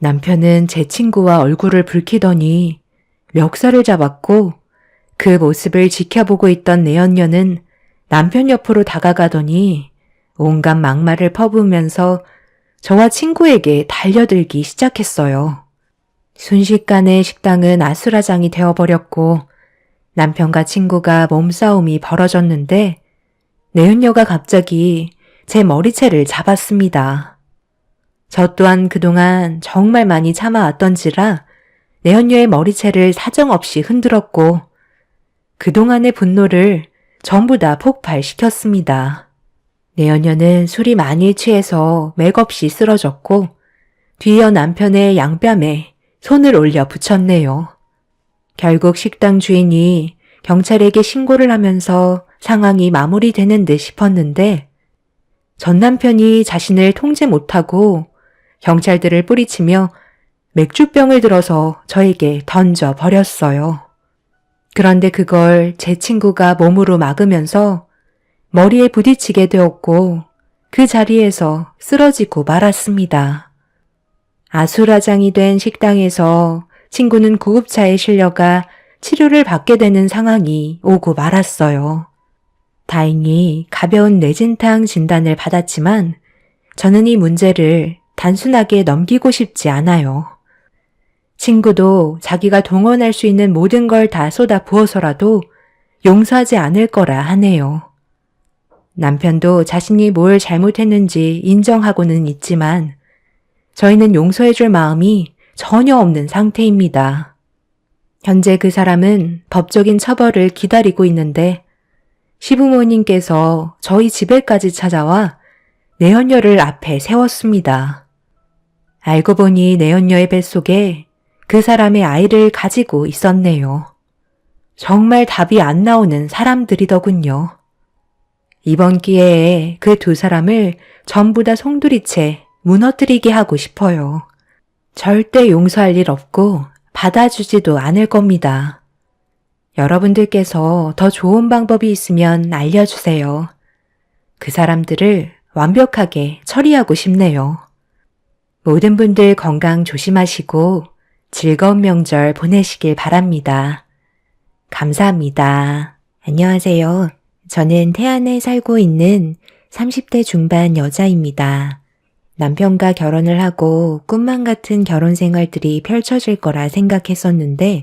Speaker 1: 남편은 제 친구와 얼굴을 붉히더니 멱살을 잡았고 그 모습을 지켜보고 있던 내연녀는 남편 옆으로 다가가더니 온갖 막말을 퍼부으면서 저와 친구에게 달려들기 시작했어요. 순식간에 식당은 아수라장이 되어버렸고 남편과 친구가 몸싸움이 벌어졌는데 내연녀가 갑자기 제 머리채를 잡았습니다. 저 또한 그동안 정말 많이 참아왔던지라 내연녀의 머리채를 사정없이 흔들었고 그동안의 분노를 전부 다 폭발시켰습니다. 내연녀는 술이 많이 취해서 맥없이 쓰러졌고 뒤이어 남편의 양뺨에 손을 올려 붙였네요. 결국 식당 주인이 경찰에게 신고를 하면서 상황이 마무리되는 듯 싶었는데 전 남편이 자신을 통제 못하고 경찰들을 뿌리치며 맥주병을 들어서 저에게 던져 버렸어요. 그런데 그걸 제 친구가 몸으로 막으면서 머리에 부딪히게 되었고 그 자리에서 쓰러지고 말았습니다. 아수라장이 된 식당에서 친구는 구급차에 실려가 치료를 받게 되는 상황이 오고 말았어요. 다행히 가벼운 뇌진탕 진단을 받았지만 저는 이 문제를 단순하게 넘기고 싶지 않아요. 친구도 자기가 동원할 수 있는 모든 걸 다 쏟아 부어서라도 용서하지 않을 거라 하네요. 남편도 자신이 뭘 잘못했는지 인정하고는 있지만 저희는 용서해줄 마음이 전혀 없는 상태입니다. 현재 그 사람은 법적인 처벌을 기다리고 있는데 시부모님께서 저희 집에까지 찾아와 내연녀를 앞에 세웠습니다. 알고 보니 내연녀의 뱃속에 그 사람의 아이를 가지고 있었네요. 정말 답이 안 나오는 사람들이더군요. 이번 기회에 그 두 사람을 전부 다 송두리째 무너뜨리게 하고 싶어요. 절대 용서할 일 없고 받아주지도 않을 겁니다. 여러분들께서 더 좋은 방법이 있으면 알려주세요. 그 사람들을 완벽하게 처리하고 싶네요. 모든 분들 건강 조심하시고 즐거운 명절 보내시길 바랍니다. 감사합니다. 안녕하세요. 저는 태안에 살고 있는 30대 중반 여자입니다. 남편과 결혼을 하고 꿈만 같은 결혼 생활들이 펼쳐질 거라 생각했었는데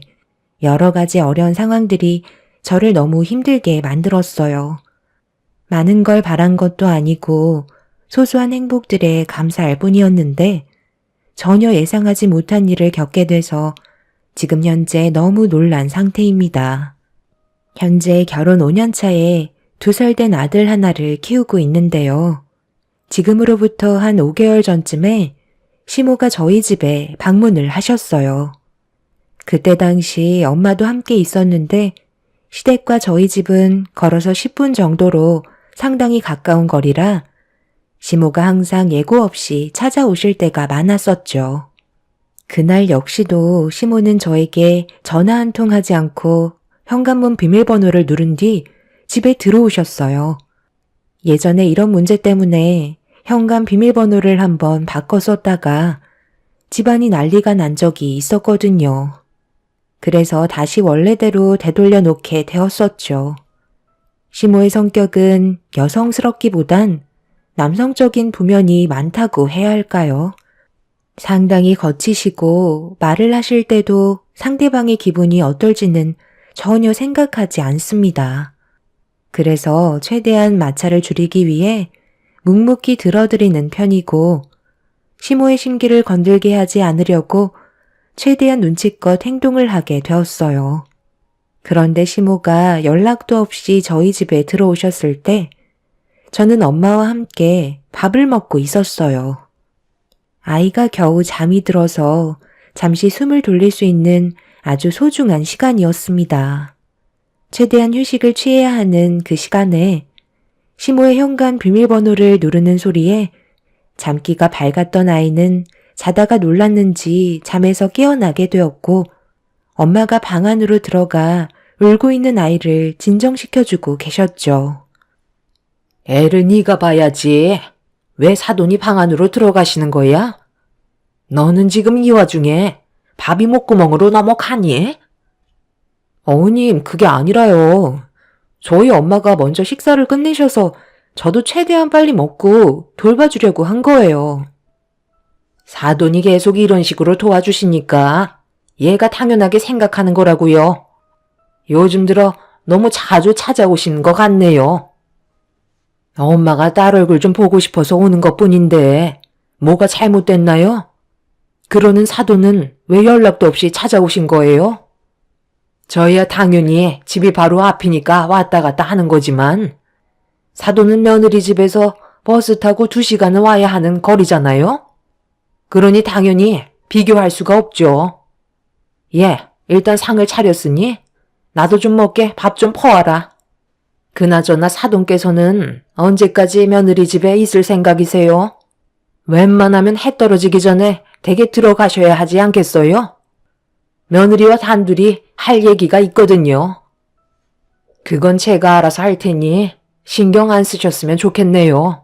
Speaker 1: 여러 가지 어려운 상황들이 저를 너무 힘들게 만들었어요. 많은 걸 바란 것도 아니고 소소한 행복들에 감사할 뿐이었는데 전혀 예상하지 못한 일을 겪게 돼서 지금 현재 너무 놀란 상태입니다. 현재 결혼 5년 차에 2살 된 아들 하나를 키우고 있는데요. 지금으로부터 한 5개월 전쯤에 시모가 저희 집에 방문을 하셨어요. 그때 당시 엄마도 함께 있었는데 시댁과 저희 집은 걸어서 10분 정도로 상당히 가까운 거리라 시모가 항상 예고 없이 찾아오실 때가 많았었죠. 그날 역시도 시모는 저에게 전화 한 통 하지 않고 현관문 비밀번호를 누른 뒤 집에 들어오셨어요. 예전에 이런 문제 때문에 현관 비밀번호를 한번 바꿔 썼다가 집안이 난리가 난 적이 있었거든요. 그래서 다시 원래대로 되돌려 놓게 되었었죠. 시모의 성격은 여성스럽기보단 남성적인 부면이 많다고 해야 할까요? 상당히 거치시고 말을 하실 때도 상대방의 기분이 어떨지는 전혀 생각하지 않습니다. 그래서 최대한 마찰을 줄이기 위해 묵묵히 들어드리는 편이고 시모의 심기를 건들게 하지 않으려고 최대한 눈치껏 행동을 하게 되었어요. 그런데 시모가 연락도 없이 저희 집에 들어오셨을 때 저는 엄마와 함께 밥을 먹고 있었어요. 아이가 겨우 잠이 들어서 잠시 숨을 돌릴 수 있는 아주 소중한 시간이었습니다. 최대한 휴식을 취해야 하는 그 시간에 시모의 현관 비밀번호를 누르는 소리에 잠기가 밝았던 아이는 자다가 놀랐는지 잠에서 깨어나게 되었고 엄마가 방 안으로 들어가 울고 있는 아이를 진정시켜주고 계셨죠.
Speaker 2: 애를 네가 봐야지. 왜 사돈이 방 안으로 들어가시는 거야? 너는 지금 이 와중에 밥이 목구멍으로 넘어가니?
Speaker 1: 어머님, 그게 아니라요. 저희 엄마가 먼저 식사를 끝내셔서 저도 최대한 빨리 먹고 돌봐주려고 한 거예요.
Speaker 2: 사돈이 계속 이런 식으로 도와주시니까 얘가 당연하게 생각하는 거라고요. 요즘 들어 너무 자주 찾아오시는 것 같네요. 엄마가 딸 얼굴 좀 보고 싶어서 오는 것뿐인데 뭐가 잘못됐나요? 그러는 사돈은 왜 연락도 없이 찾아오신 거예요? 저희야 당연히 집이 바로 앞이니까 왔다 갔다 하는 거지만 사돈은 며느리 집에서 버스 타고 2시간은 와야 하는 거리잖아요? 그러니 당연히 비교할 수가 없죠. 예, 일단 상을 차렸으니 나도 좀 먹게 밥 좀 퍼와라. 그나저나 사돈께서는 언제까지 며느리 집에 있을 생각이세요? 웬만하면 해 떨어지기 전에 댁에 들어가셔야 하지 않겠어요? 며느리와 단둘이 할 얘기가 있거든요. 그건 제가 알아서 할 테니 신경 안 쓰셨으면 좋겠네요.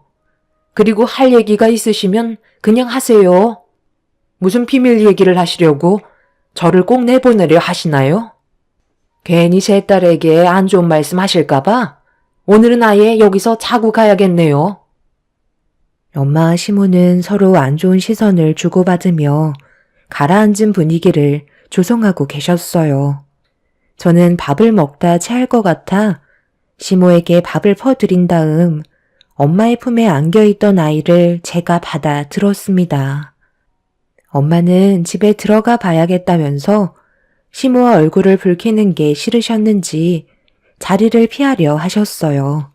Speaker 2: 그리고 할 얘기가 있으시면 그냥 하세요. 무슨 비밀 얘기를 하시려고 저를 꼭 내보내려 하시나요? 괜히 제 딸에게 안 좋은 말씀 하실까봐 오늘은 아예 여기서 자고 가야겠네요.
Speaker 1: 엄마와 시모는 서로 안 좋은 시선을 주고받으며 가라앉은 분위기를 조성하고 계셨어요. 저는 밥을 먹다 체할 것 같아 시모에게 밥을 퍼드린 다음 엄마의 품에 안겨있던 아이를 제가 받아 들었습니다. 엄마는 집에 들어가 봐야겠다면서 시모와 얼굴을 붉히는 게 싫으셨는지 자리를 피하려 하셨어요.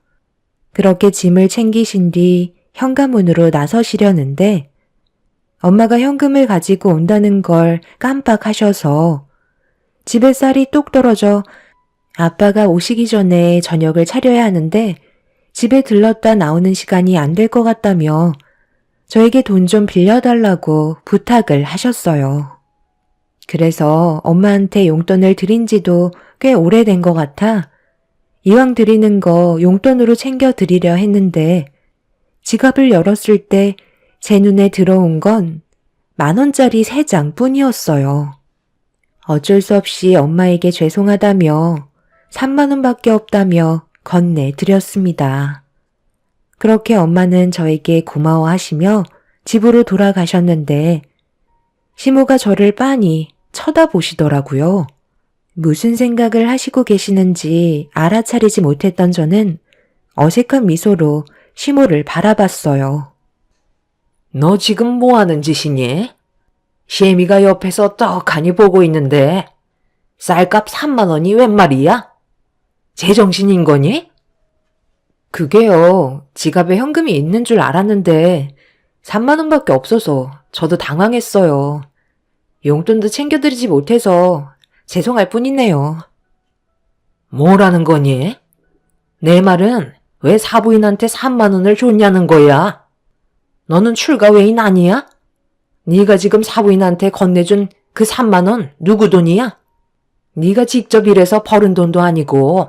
Speaker 1: 그렇게 짐을 챙기신 뒤 현관문으로 나서시려는데 엄마가 현금을 가지고 온다는 걸 깜빡하셔서 집에 쌀이 뚝 떨어져 아빠가 오시기 전에 저녁을 차려야 하는데 집에 들렀다 나오는 시간이 안 될 것 같다며 저에게 돈 좀 빌려달라고 부탁을 하셨어요. 그래서 엄마한테 용돈을 드린 지도 꽤 오래된 것 같아 이왕 드리는 거 용돈으로 챙겨 드리려 했는데 지갑을 열었을 때 제 눈에 들어온 건 10,000원짜리 3장 뿐이었어요. 어쩔 수 없이 엄마에게 죄송하다며 30,000원밖에 없다며 건네드렸습니다. 그렇게 엄마는 저에게 고마워하시며 집으로 돌아가셨는데 시모가 저를 빤히 쳐다보시더라고요. 무슨 생각을 하시고 계시는지 알아차리지 못했던 저는 어색한 미소로 시모를 바라봤어요.
Speaker 2: 너 지금 뭐 하는 짓이니? 시애미가 옆에서 떡하니 보고 있는데 쌀값 3만 원이 웬 말이야? 제정신인 거니?
Speaker 1: 그게요. 지갑에 현금이 있는 줄 알았는데 3만 원밖에 없어서 저도 당황했어요. 용돈도 챙겨드리지 못해서 죄송할 뿐이네요.
Speaker 2: 뭐라는 거니? 내 말은 왜 사부인한테 3만 원을 줬냐는 거야? 너는 출가 외인 아니야? 네가 지금 사부인한테 건네준 그 3만 원 누구 돈이야? 네가 직접 일해서 벌은 돈도 아니고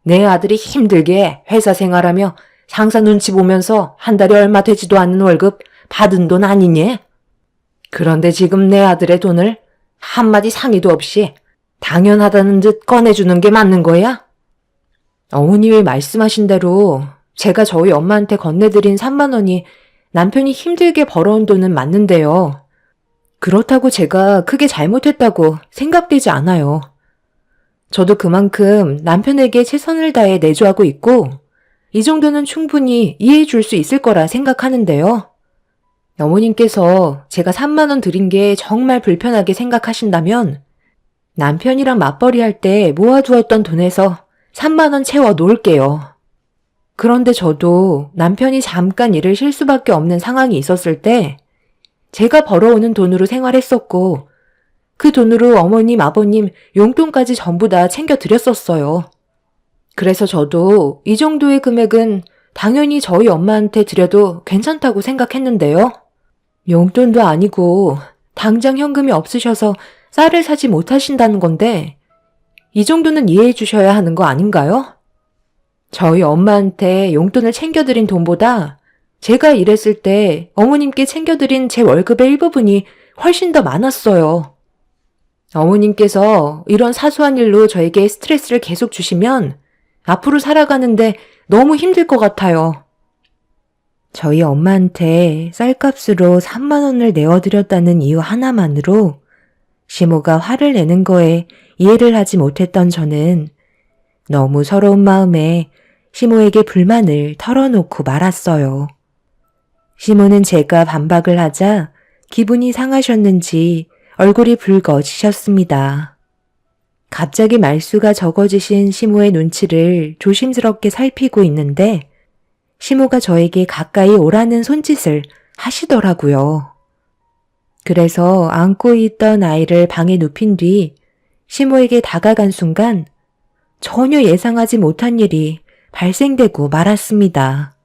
Speaker 2: 내 아들이 힘들게 회사 생활하며 상사 눈치 보면서 한 달에 얼마 되지도 않는 월급 받은 돈 아니니? 그런데 지금 내 아들의 돈을 한마디 상의도 없이 당연하다는 듯 꺼내주는 게 맞는 거야?
Speaker 1: 어머님이 말씀하신 대로 제가 저희 엄마한테 건네드린 3만 원이 남편이 힘들게 벌어온 돈은 맞는데요. 그렇다고 제가 크게 잘못했다고 생각되지 않아요. 저도 그만큼 남편에게 최선을 다해 내조하고 있고 이 정도는 충분히 이해해 줄 수 있을 거라 생각하는데요.
Speaker 2: 어머님께서 제가 3만 원 드린 게 정말 불편하게 생각하신다면 남편이랑 맞벌이 할 때 모아두었던 돈에서 3만 원 채워 놓을게요. 그런데 저도 남편이 잠깐 일을 쉴 수밖에 없는 상황이 있었을 때 제가 벌어오는 돈으로 생활했었고 그 돈으로 어머님, 아버님 용돈까지 전부 다 챙겨드렸었어요. 그래서 저도 이 정도의 금액은 당연히 저희 엄마한테 드려도 괜찮다고 생각했는데요. 용돈도 아니고 당장 현금이 없으셔서 쌀을 사지 못하신다는 건데 이 정도는 이해해 주셔야 하는 거 아닌가요? 저희 엄마한테 용돈을 챙겨드린 돈보다 제가 일했을 때 어머님께 챙겨드린 제 월급의 일부분이 훨씬 더 많았어요. 어머님께서 이런 사소한 일로 저에게 스트레스를 계속 주시면 앞으로 살아가는데 너무 힘들 것 같아요.
Speaker 1: 저희 엄마한테 쌀값으로 3만 원을 내어드렸다는 이유 하나만으로 시모가 화를 내는 거에 이해를 하지 못했던 저는 너무 서러운 마음에 시모에게 불만을 털어놓고 말았어요. 시모는 제가 반박을 하자 기분이 상하셨는지 얼굴이 붉어지셨습니다. 갑자기 말수가 적어지신 시모의 눈치를 조심스럽게 살피고 있는데 시모가 저에게 가까이 오라는 손짓을 하시더라고요. 그래서 안고 있던 아이를 방에 눕힌 뒤 시모에게 다가간 순간 전혀 예상하지 못한 일이 발생되고 말았습니다.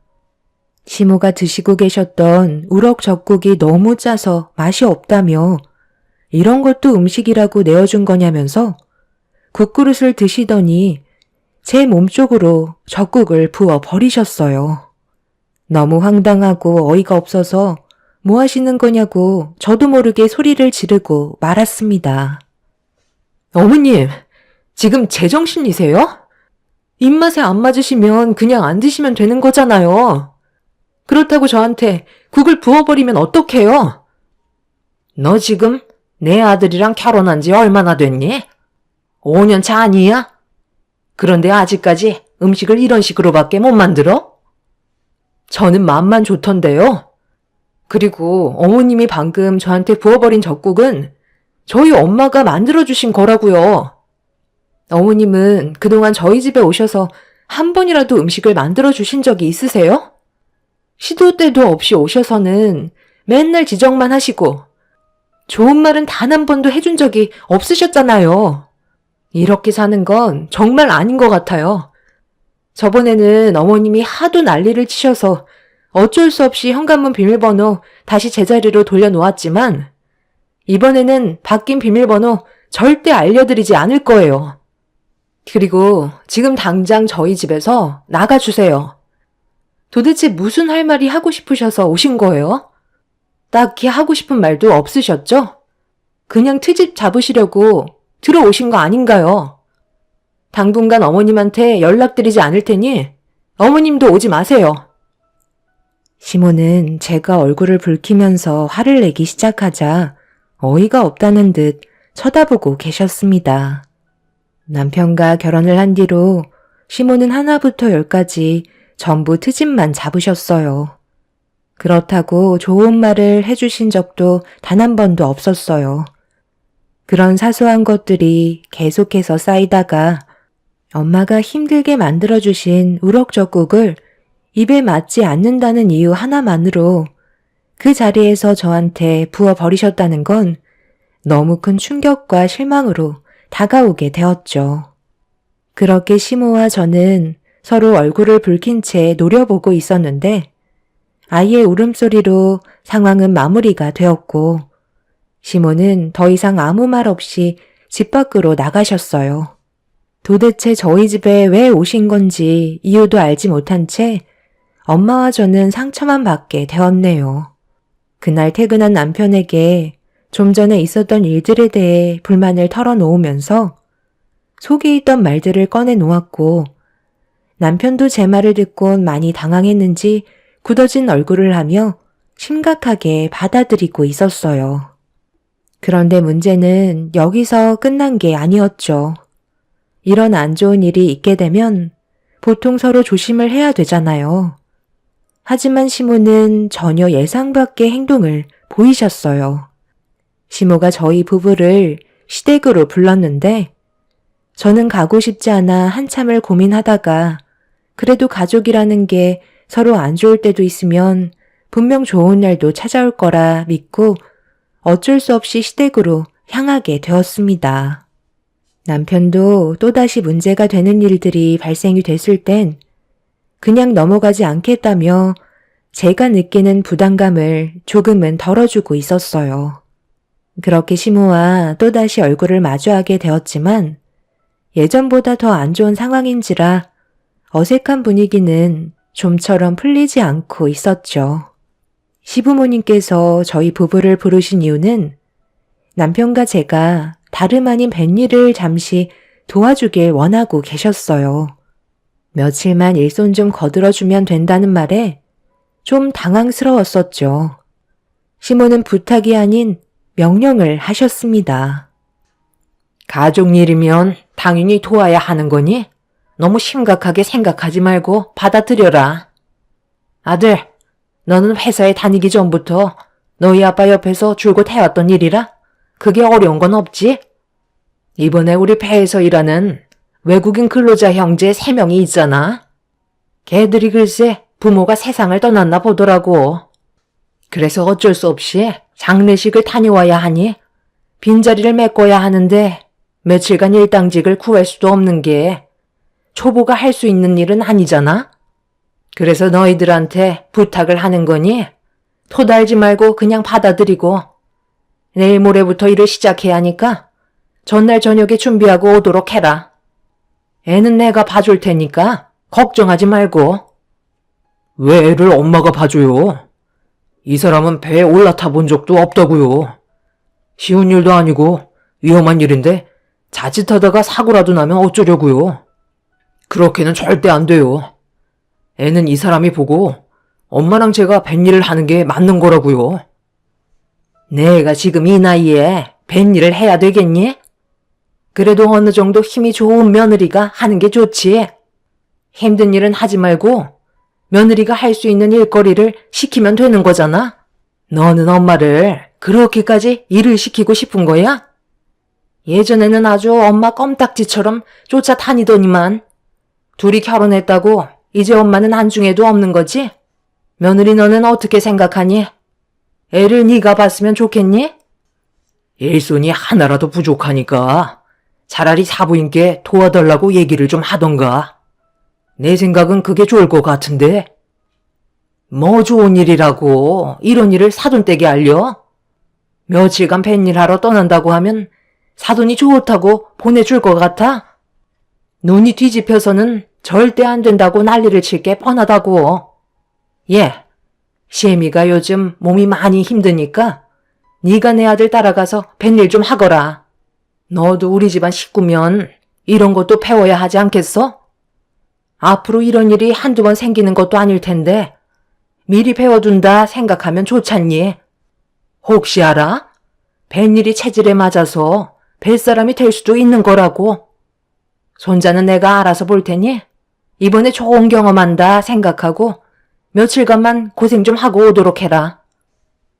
Speaker 1: 시모가 드시고 계셨던 우럭젓국이 너무 짜서 맛이 없다며 이런 것도 음식이라고 내어준 거냐면서 국그릇을 드시더니 제 몸쪽으로 젓국을 부어 버리셨어요. 너무 황당하고 어이가 없어서 뭐 하시는 거냐고 저도 모르게 소리를 지르고 말았습니다.
Speaker 2: 어머님, 지금 제정신이세요? 입맛에 안 맞으시면 그냥 안 드시면 되는 거잖아요. 그렇다고 저한테 국을 부어버리면 어떡해요? 너 지금 내 아들이랑 결혼한 지 얼마나 됐니? 5년 차 아니야? 그런데 아직까지 음식을 이런 식으로밖에 못 만들어? 저는 맘만 좋던데요. 그리고 어머님이 방금 저한테 부어버린 젓국은 저희 엄마가 만들어주신 거라고요. 어머님은 그동안 저희 집에 오셔서 한 번이라도 음식을 만들어주신 적이 있으세요? 시도 때도 없이 오셔서는 맨날 지적만 하시고 좋은 말은 단 한 번도 해준 적이 없으셨잖아요. 이렇게 사는 건 정말 아닌 것 같아요. 저번에는 어머님이 하도 난리를 치셔서 어쩔 수 없이 현관문 비밀번호 다시 제자리로 돌려놓았지만 이번에는 바뀐 비밀번호 절대 알려드리지 않을 거예요. 그리고 지금 당장 저희 집에서 나가주세요. 도대체 무슨 할 말이 하고 싶으셔서 오신 거예요? 딱히 하고 싶은 말도 없으셨죠? 그냥 트집 잡으시려고 들어오신 거 아닌가요? 당분간 어머님한테 연락드리지 않을 테니 어머님도 오지 마세요.
Speaker 1: 시모는 제가 얼굴을 붉히면서 화를 내기 시작하자 어이가 없다는 듯 쳐다보고 계셨습니다. 남편과 결혼을 한 뒤로 시모는 하나부터 열까지 전부 트집만 잡으셨어요. 그렇다고 좋은 말을 해주신 적도 단 한 번도 없었어요. 그런 사소한 것들이 계속해서 쌓이다가 엄마가 힘들게 만들어주신 우럭젓국을 입에 맞지 않는다는 이유 하나만으로 그 자리에서 저한테 부어버리셨다는 건 너무 큰 충격과 실망으로 다가오게 되었죠. 그렇게 시모와 저는 서로 얼굴을 붉힌 채 노려보고 있었는데 아이의 울음소리로 상황은 마무리가 되었고 시모는 더 이상 아무 말 없이 집 밖으로 나가셨어요. 도대체 저희 집에 왜 오신 건지 이유도 알지 못한 채 엄마와 저는 상처만 받게 되었네요. 그날 퇴근한 남편에게 좀 전에 있었던 일들에 대해 불만을 털어놓으면서 속에 있던 말들을 꺼내놓았고 남편도 제 말을 듣고 많이 당황했는지 굳어진 얼굴을 하며 심각하게 받아들이고 있었어요. 그런데 문제는 여기서 끝난 게 아니었죠. 이런 안 좋은 일이 있게 되면 보통 서로 조심을 해야 되잖아요. 하지만 시모는 전혀 예상 밖의 행동을 보이셨어요. 시모가 저희 부부를 시댁으로 불렀는데 저는 가고 싶지 않아 한참을 고민하다가 그래도 가족이라는 게 서로 안 좋을 때도 있으면 분명 좋은 날도 찾아올 거라 믿고 어쩔 수 없이 시댁으로 향하게 되었습니다. 남편도 또다시 문제가 되는 일들이 발생이 됐을 땐 그냥 넘어가지 않겠다며 제가 느끼는 부담감을 조금은 덜어주고 있었어요. 그렇게 시모와 또다시 얼굴을 마주하게 되었지만 예전보다 더 안 좋은 상황인지라 어색한 분위기는 좀처럼 풀리지 않고 있었죠. 시부모님께서 저희 부부를 부르신 이유는 남편과 제가 다름 아닌 뱃일을 잠시 도와주길 원하고 계셨어요. 며칠만 일손 좀 거들어주면 된다는 말에 좀 당황스러웠었죠. 시모는 부탁이 아닌 명령을 하셨습니다.
Speaker 2: 가족 일이면 당연히 도와야 하는 거니? 너무 심각하게 생각하지 말고 받아들여라. 아들, 너는 회사에 다니기 전부터 너희 아빠 옆에서 줄곧 해왔던 일이라 그게 어려운 건 없지? 이번에 우리 배에서 일하는 외국인 근로자 형제 3명이 있잖아. 걔들이 글쎄 부모가 세상을 떠났나 보더라고. 그래서 어쩔 수 없이 장례식을 다녀와야 하니 빈자리를 메꿔야 하는데 며칠간 일당직을 구할 수도 없는 게 초보가 할 수 있는 일은 아니잖아. 그래서 너희들한테 부탁을 하는 거니 토달지 말고 그냥 받아들이고 내일 모레부터 일을 시작해야 하니까 전날 저녁에 준비하고 오도록 해라. 애는 내가 봐줄 테니까 걱정하지 말고. 왜 애를 엄마가 봐줘요? 이 사람은 배에 올라타 본 적도 없다고요. 쉬운 일도 아니고 위험한 일인데 자칫하다가 사고라도 나면 어쩌려고요. 그렇게는 절대 안 돼요. 애는 이 사람이 보고 엄마랑 제가 뱃일을 하는 게 맞는 거라고요. 내가 지금 이 나이에 뱃일을 해야 되겠니? 그래도 어느 정도 힘이 좋은 며느리가 하는 게 좋지. 힘든 일은 하지 말고 며느리가 할 수 있는 일거리를 시키면 되는 거잖아. 너는 엄마를 그렇게까지 일을 시키고 싶은 거야? 예전에는 아주 엄마 껌딱지처럼 쫓아다니더니만 둘이 결혼했다고 이제 엄마는 안중에도 없는 거지? 며느리 너는 어떻게 생각하니? 애를 네가 봤으면 좋겠니? 일손이 하나라도 부족하니까 차라리 사부인께 도와달라고 얘기를 좀 하던가. 내 생각은 그게 좋을 것 같은데. 뭐 좋은 일이라고 이런 일을 사돈댁에 알려? 며칠간 뱃일하러 떠난다고 하면 사돈이 좋다고 보내줄 것 같아? 눈이 뒤집혀서는 절대 안 된다고 난리를 칠 게 뻔하다고. 예, 시애미가 요즘 몸이 많이 힘드니까 네가 내 아들 따라가서 뱃일 좀 하거라. 너도 우리 집안 식구면 이런 것도 배워야 하지 않겠어? 앞으로 이런 일이 한두 번 생기는 것도 아닐 텐데 미리 배워둔다 생각하면 좋잖니. 혹시 알아? 뱃일이 체질에 맞아서 뱃사람이 될 수도 있는 거라고. 손자는 내가 알아서 볼 테니 이번에 좋은 경험한다 생각하고 며칠간만 고생 좀 하고 오도록 해라.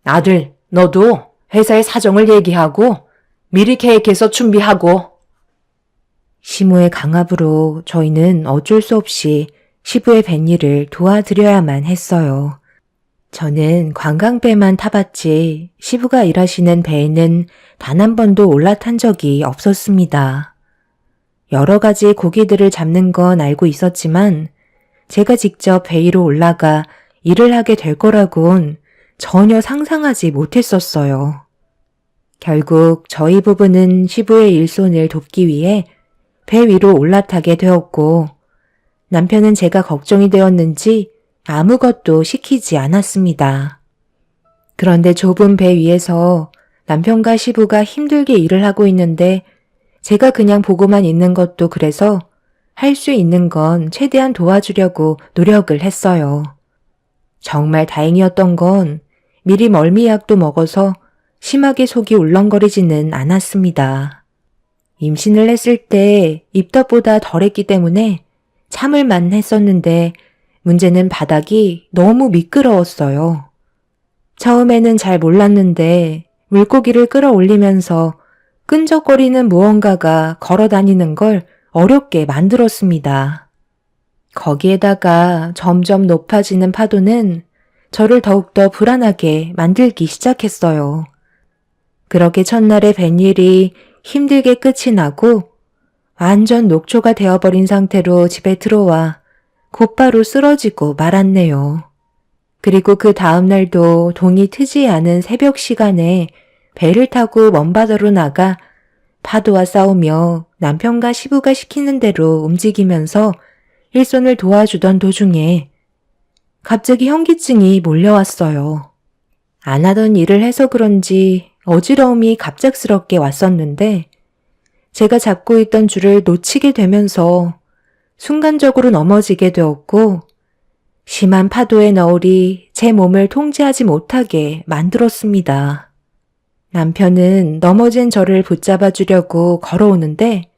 Speaker 2: 아들, 너도 회사의 사정을 얘기하고 미리 계획해서 준비하고.
Speaker 1: 시모의 강압으로 저희는 어쩔 수 없이 시부의 뱃일을 도와드려야만 했어요. 저는 관광배만 타봤지 시부가 일하시는 배에는 단 한 번도 올라탄 적이 없었습니다. 여러 가지 고기들을 잡는 건 알고 있었지만 제가 직접 배 위로 올라가 일을 하게 될 거라곤 전혀 상상하지 못했었어요. 결국 저희 부부는 시부의 일손을 돕기 위해 배 위로 올라타게 되었고 남편은 제가 걱정이 되었는지 아무것도 시키지 않았습니다. 그런데 좁은 배 위에서 남편과 시부가 힘들게 일을 하고 있는데 제가 그냥 보고만 있는 것도 그래서 할 수 있는 건 최대한 도와주려고 노력을 했어요. 정말 다행이었던 건 미리 멀미약도 먹어서 심하게 속이 울렁거리지는 않았습니다. 임신을 했을 때 입덧보다 덜했기 때문에 참을만 했었는데 문제는 바닥이 너무 미끄러웠어요. 처음에는 잘 몰랐는데 물고기를 끌어올리면서 끈적거리는 무언가가 걸어 다니는 걸 어렵게 만들었습니다. 거기에다가 점점 높아지는 파도는 저를 더욱더 불안하게 만들기 시작했어요. 그렇게 첫날의 뱃일이 힘들게 끝이 나고 완전 녹초가 되어버린 상태로 집에 들어와 곧바로 쓰러지고 말았네요. 그리고 그 다음날도 동이 트지 않은 새벽 시간에 배를 타고 먼 바다로 나가 파도와 싸우며 남편과 시부가 시키는 대로 움직이면서 일손을 도와주던 도중에 갑자기 현기증이 몰려왔어요. 안 하던 일을 해서 그런지 어지러움이 갑작스럽게 왔었는데 제가 잡고 있던 줄을 놓치게 되면서 순간적으로 넘어지게 되었고 심한 파도의 너울이 제 몸을 통제하지 못하게 만들었습니다. 남편은 넘어진 저를 붙잡아 주려고 걸어오는데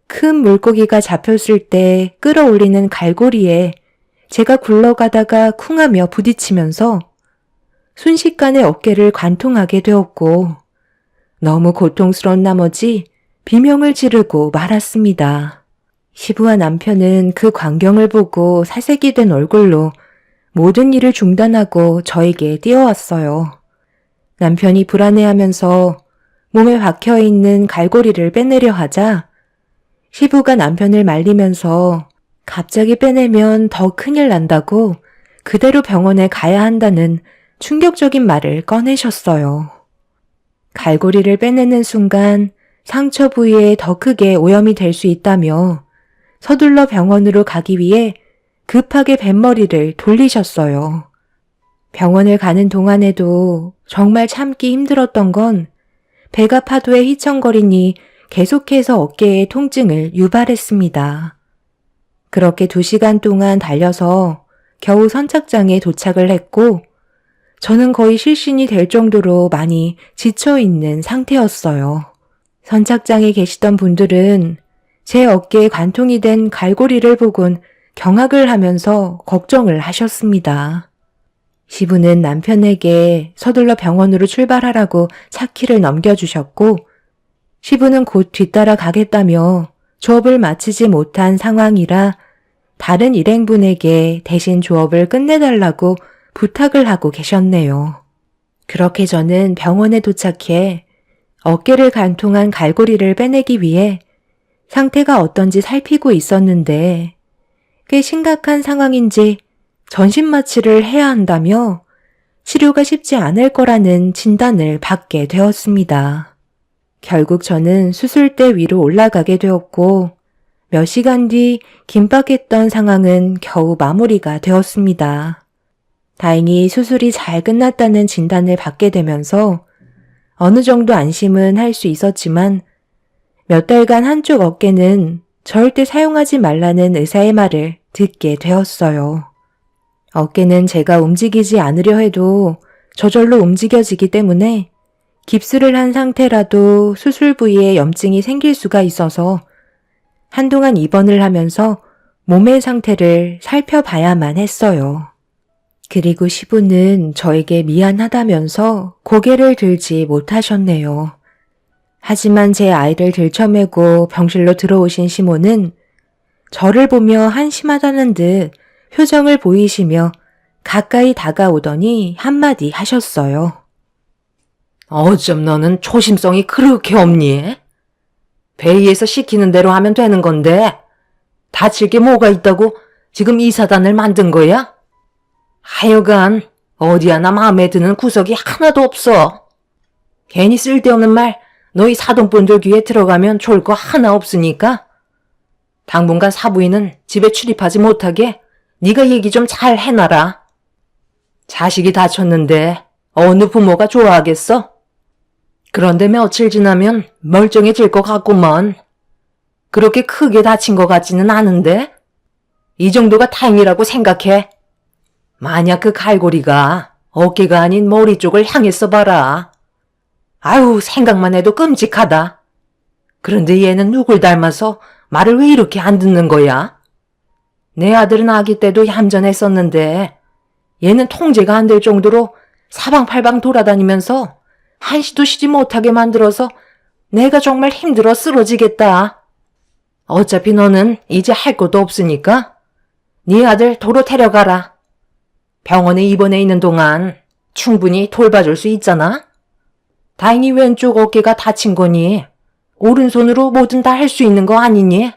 Speaker 1: 큰 물고기가 잡혔을 때 끌어올리는 갈고리에 제가 굴러가다가 쿵하며 부딪히면서 순식간에 어깨를 관통하게 되었고 너무 고통스러운 나머지 비명을 지르고 말았습니다. 시부와 남편은 그 광경을 보고 사색이 된 얼굴로 모든 일을 중단하고 저에게 뛰어왔어요. 남편이 불안해하면서 몸에 박혀있는 갈고리를 빼내려 하자 시부가 남편을 말리면서 갑자기 빼내면 더 큰일 난다고 그대로 병원에 가야 한다는 충격적인 말을 꺼내셨어요. 갈고리를 빼내는 순간 상처 부위에 더 크게 오염이 될 수 있다며 서둘러 병원으로 가기 위해 급하게 뱃머리를 돌리셨어요. 병원을 가는 동안에도 정말 참기 힘들었던 건 배가 파도에 휘청거리니 계속해서 어깨에 통증을 유발했습니다. 그렇게 2시간 동안 달려서 겨우 선착장에 도착을 했고 저는 거의 실신이 될 정도로 많이 지쳐있는 상태였어요. 선착장에 계시던 분들은 제 어깨에 관통이 된 갈고리를 보곤 경악을 하면서 걱정을 하셨습니다. 시부는 남편에게 서둘러 병원으로 출발하라고 차키를 넘겨주셨고 시부는 곧 뒤따라 가겠다며 조업을 마치지 못한 상황이라 다른 일행분에게 대신 조업을 끝내달라고 부탁을 하고 계셨네요. 그렇게 저는 병원에 도착해 어깨를 관통한 갈고리를 빼내기 위해 상태가 어떤지 살피고 있었는데 꽤 심각한 상황인지 전신마취를 해야 한다며 치료가 쉽지 않을 거라는 진단을 받게 되었습니다. 결국 저는 수술대 위로 올라가게 되었고 몇 시간 뒤 긴박했던 상황은 겨우 마무리가 되었습니다. 다행히 수술이 잘 끝났다는 진단을 받게 되면서 어느 정도 안심은 할 수 있었지만 몇 달간 한쪽 어깨는 절대 사용하지 말라는 의사의 말을 듣게 되었어요. 어깨는 제가 움직이지 않으려 해도 저절로 움직여지기 때문에 깁스를 한 상태라도 수술 부위에 염증이 생길 수가 있어서 한동안 입원을 하면서 몸의 상태를 살펴봐야만 했어요. 그리고 시부는 저에게 미안하다면서 고개를 들지 못하셨네요. 하지만 제 아이를 들쳐매고 병실로 들어오신 시모는 저를 보며 한심하다는 듯 표정을 보이시며 가까이 다가오더니 한마디 하셨어요.
Speaker 2: 어쩜 너는 초심성이 그렇게 없니? 회의에서 시키는 대로 하면 되는 건데 다칠 게 뭐가 있다고 지금 이 사단을 만든 거야? 하여간 어디 하나 마음에 드는 구석이 하나도 없어. 괜히 쓸데없는 말 너희 사돈분들 귀에 들어가면 좋을 거 하나 없으니까 당분간 사부인은 집에 출입하지 못하게 네가 얘기 좀 잘 해놔라. 자식이 다쳤는데 어느 부모가 좋아하겠어? 그런데 며칠 지나면 멀쩡해질 것 같구먼. 그렇게 크게 다친 것 같지는 않은데? 이 정도가 다행이라고 생각해. 만약 그 갈고리가 어깨가 아닌 머리 쪽을 향했어 봐라. 아유, 생각만 해도 끔찍하다. 그런데 얘는 누굴 닮아서 말을 왜 이렇게 안 듣는 거야? 내 아들은 아기 때도 얌전했었는데 얘는 통제가 안 될 정도로 사방팔방 돌아다니면서 한시도 쉬지 못하게 만들어서 내가 정말 힘들어 쓰러지겠다. 어차피 너는 이제 할 것도 없으니까 네 아들 도로 데려가라. 병원에 입원해 있는 동안 충분히 돌봐줄 수 있잖아. 다행히 왼쪽 어깨가 다친 거니 오른손으로 뭐든 다 할 수 있는 거 아니니?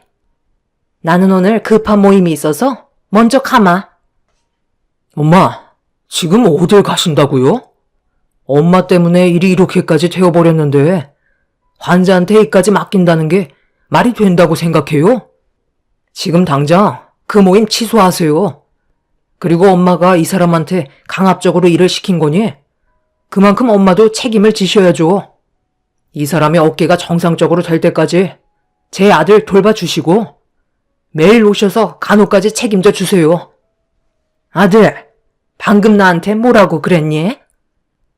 Speaker 2: 나는 오늘 급한 모임이 있어서 먼저 가마. 엄마, 지금 어딜 가신다고요? 엄마 때문에 일이 이렇게까지 되어버렸는데 환자한테 이까지 맡긴다는 게 말이 된다고 생각해요? 지금 당장 그 모임 취소하세요. 그리고 엄마가 이 사람한테 강압적으로 일을 시킨 거니 그만큼 엄마도 책임을 지셔야죠. 이 사람의 어깨가 정상적으로 될 때까지 제 아들 돌봐주시고 매일 오셔서 간호까지 책임져 주세요. 아들, 방금 나한테 뭐라고 그랬니?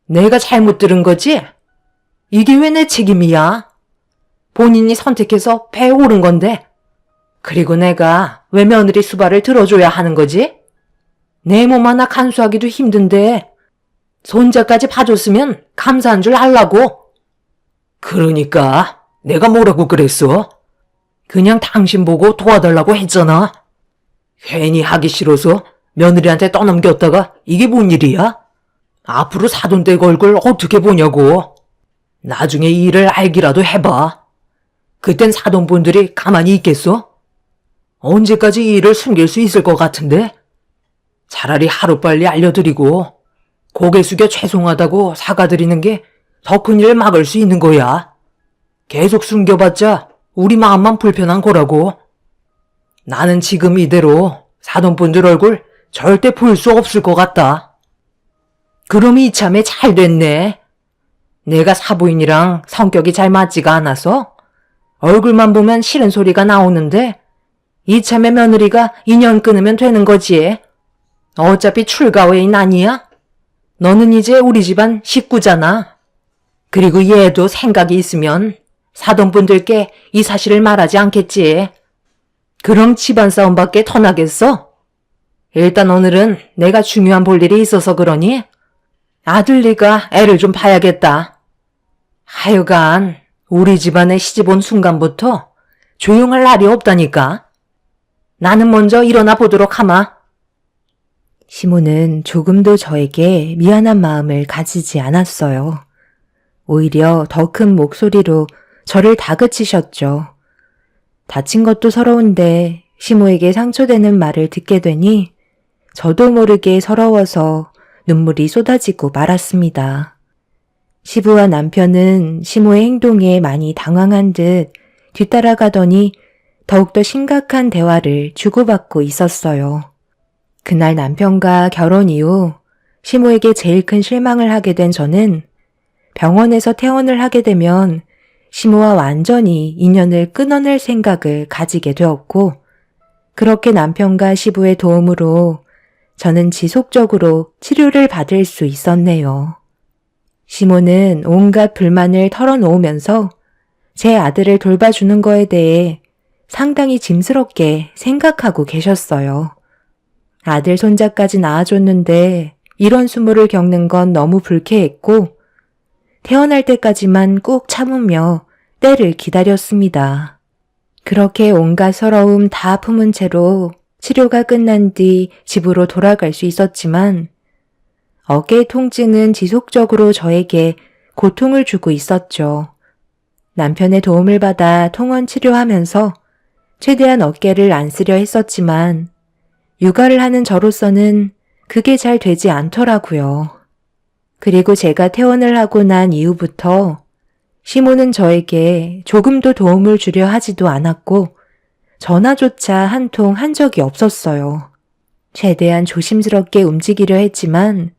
Speaker 2: 내가 잘못 들은 거지? 이게 왜 내 책임이야? 본인이 선택해서 배에 오른 건데. 그리고 내가 왜 며느리 수발을 들어줘야 하는 거지? 내 몸 하나 간수하기도 힘든데 손자까지 봐줬으면 감사한 줄 알라고. 그러니까 내가 뭐라고 그랬어? 그냥 당신 보고 도와달라고 했잖아. 괜히 하기 싫어서 며느리한테 떠넘겼다가 이게 뭔 일이야? 앞으로 사돈댁 얼굴 어떻게 보냐고. 나중에 이 일을 알기라도 해봐. 그땐 사돈분들이 가만히 있겠어? 언제까지 이 일을 숨길 수 있을 것 같은데? 차라리 하루빨리 알려드리고 고개 숙여 죄송하다고 사과드리는 게 더 큰 일을 막을 수 있는 거야. 계속 숨겨봤자 우리 마음만 불편한 거라고. 나는 지금 이대로 사돈분들 얼굴 절대 볼 수 없을 것 같다. 그럼 이참에 잘 됐네. 내가 사부인이랑 성격이 잘 맞지가 않아서 얼굴만 보면 싫은 소리가 나오는데 이참에 며느리가 인연 끊으면 되는 거지. 어차피 출가외인 아니야? 너는 이제 우리 집안 식구잖아. 그리고 얘도 생각이 있으면 사돈분들께 이 사실을 말하지 않겠지. 그럼 집안 싸움밖에 더 나겠어? 일단 오늘은 내가 중요한 볼 일이 있어서 그러니 아들 네가 애를 좀 봐야겠다. 하여간 우리 집안에 시집 온 순간부터 조용할 날이 없다니까. 나는 먼저 일어나 보도록 하마.
Speaker 1: 시모는 조금도 저에게 미안한 마음을 가지지 않았어요. 오히려 더 큰 목소리로 저를 다그치셨죠. 다친 것도 서러운데 시모에게 상처되는 말을 듣게 되니 저도 모르게 서러워서 눈물이 쏟아지고 말았습니다. 시부와 남편은 시모의 행동에 많이 당황한 듯 뒤따라가더니 더욱더 심각한 대화를 주고받고 있었어요. 그날 남편과 결혼 이후 시모에게 제일 큰 실망을 하게 된 저는 병원에서 퇴원을 하게 되면 시모와 완전히 인연을 끊어낼 생각을 가지게 되었고, 그렇게 남편과 시부의 도움으로 저는 지속적으로 치료를 받을 수 있었네요. 시모는 온갖 불만을 털어놓으면서 제 아들을 돌봐주는 거에 대해 상당히 짐스럽게 생각하고 계셨어요. 아들 손자까지 낳아줬는데 이런 수모를 겪는 건 너무 불쾌했고 태어날 때까지만 꾹 참으며 때를 기다렸습니다. 그렇게 온갖 서러움 다 품은 채로 치료가 끝난 뒤 집으로 돌아갈 수 있었지만 어깨의 통증은 지속적으로 저에게 고통을 주고 있었죠. 남편의 도움을 받아 통원 치료하면서 최대한 어깨를 안 쓰려 했었지만 육아를 하는 저로서는 그게 잘 되지 않더라고요. 그리고 제가 퇴원을 하고 난 이후부터 시모는 저에게 조금도 도움을 주려 하지도 않았고 전화조차 한 통 한 적이 없었어요. 최대한 조심스럽게 움직이려 했지만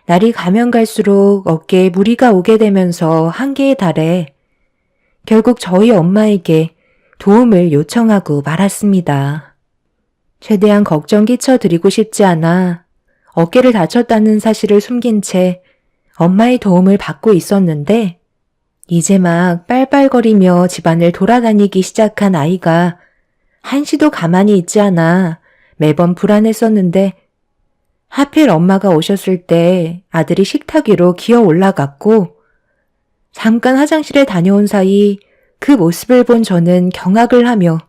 Speaker 1: 날이 가면 갈수록 어깨에 무리가 오게 되면서 한계에 달해 결국 저희 엄마에게 도움을 요청하고 말았습니다. 최대한 걱정 끼쳐드리고 싶지 않아 어깨를 다쳤다는 사실을 숨긴 채 엄마의 도움을 받고 있었는데 이제 막 빨빨거리며 집안을 돌아다니기 시작한 아이가 한시도 가만히 있지 않아 매번 불안했었는데 하필 엄마가 오셨을 때 아들이 식탁 위로 기어 올라갔고 잠깐 화장실에 다녀온 사이 그 모습을 본 저는 경악을 하며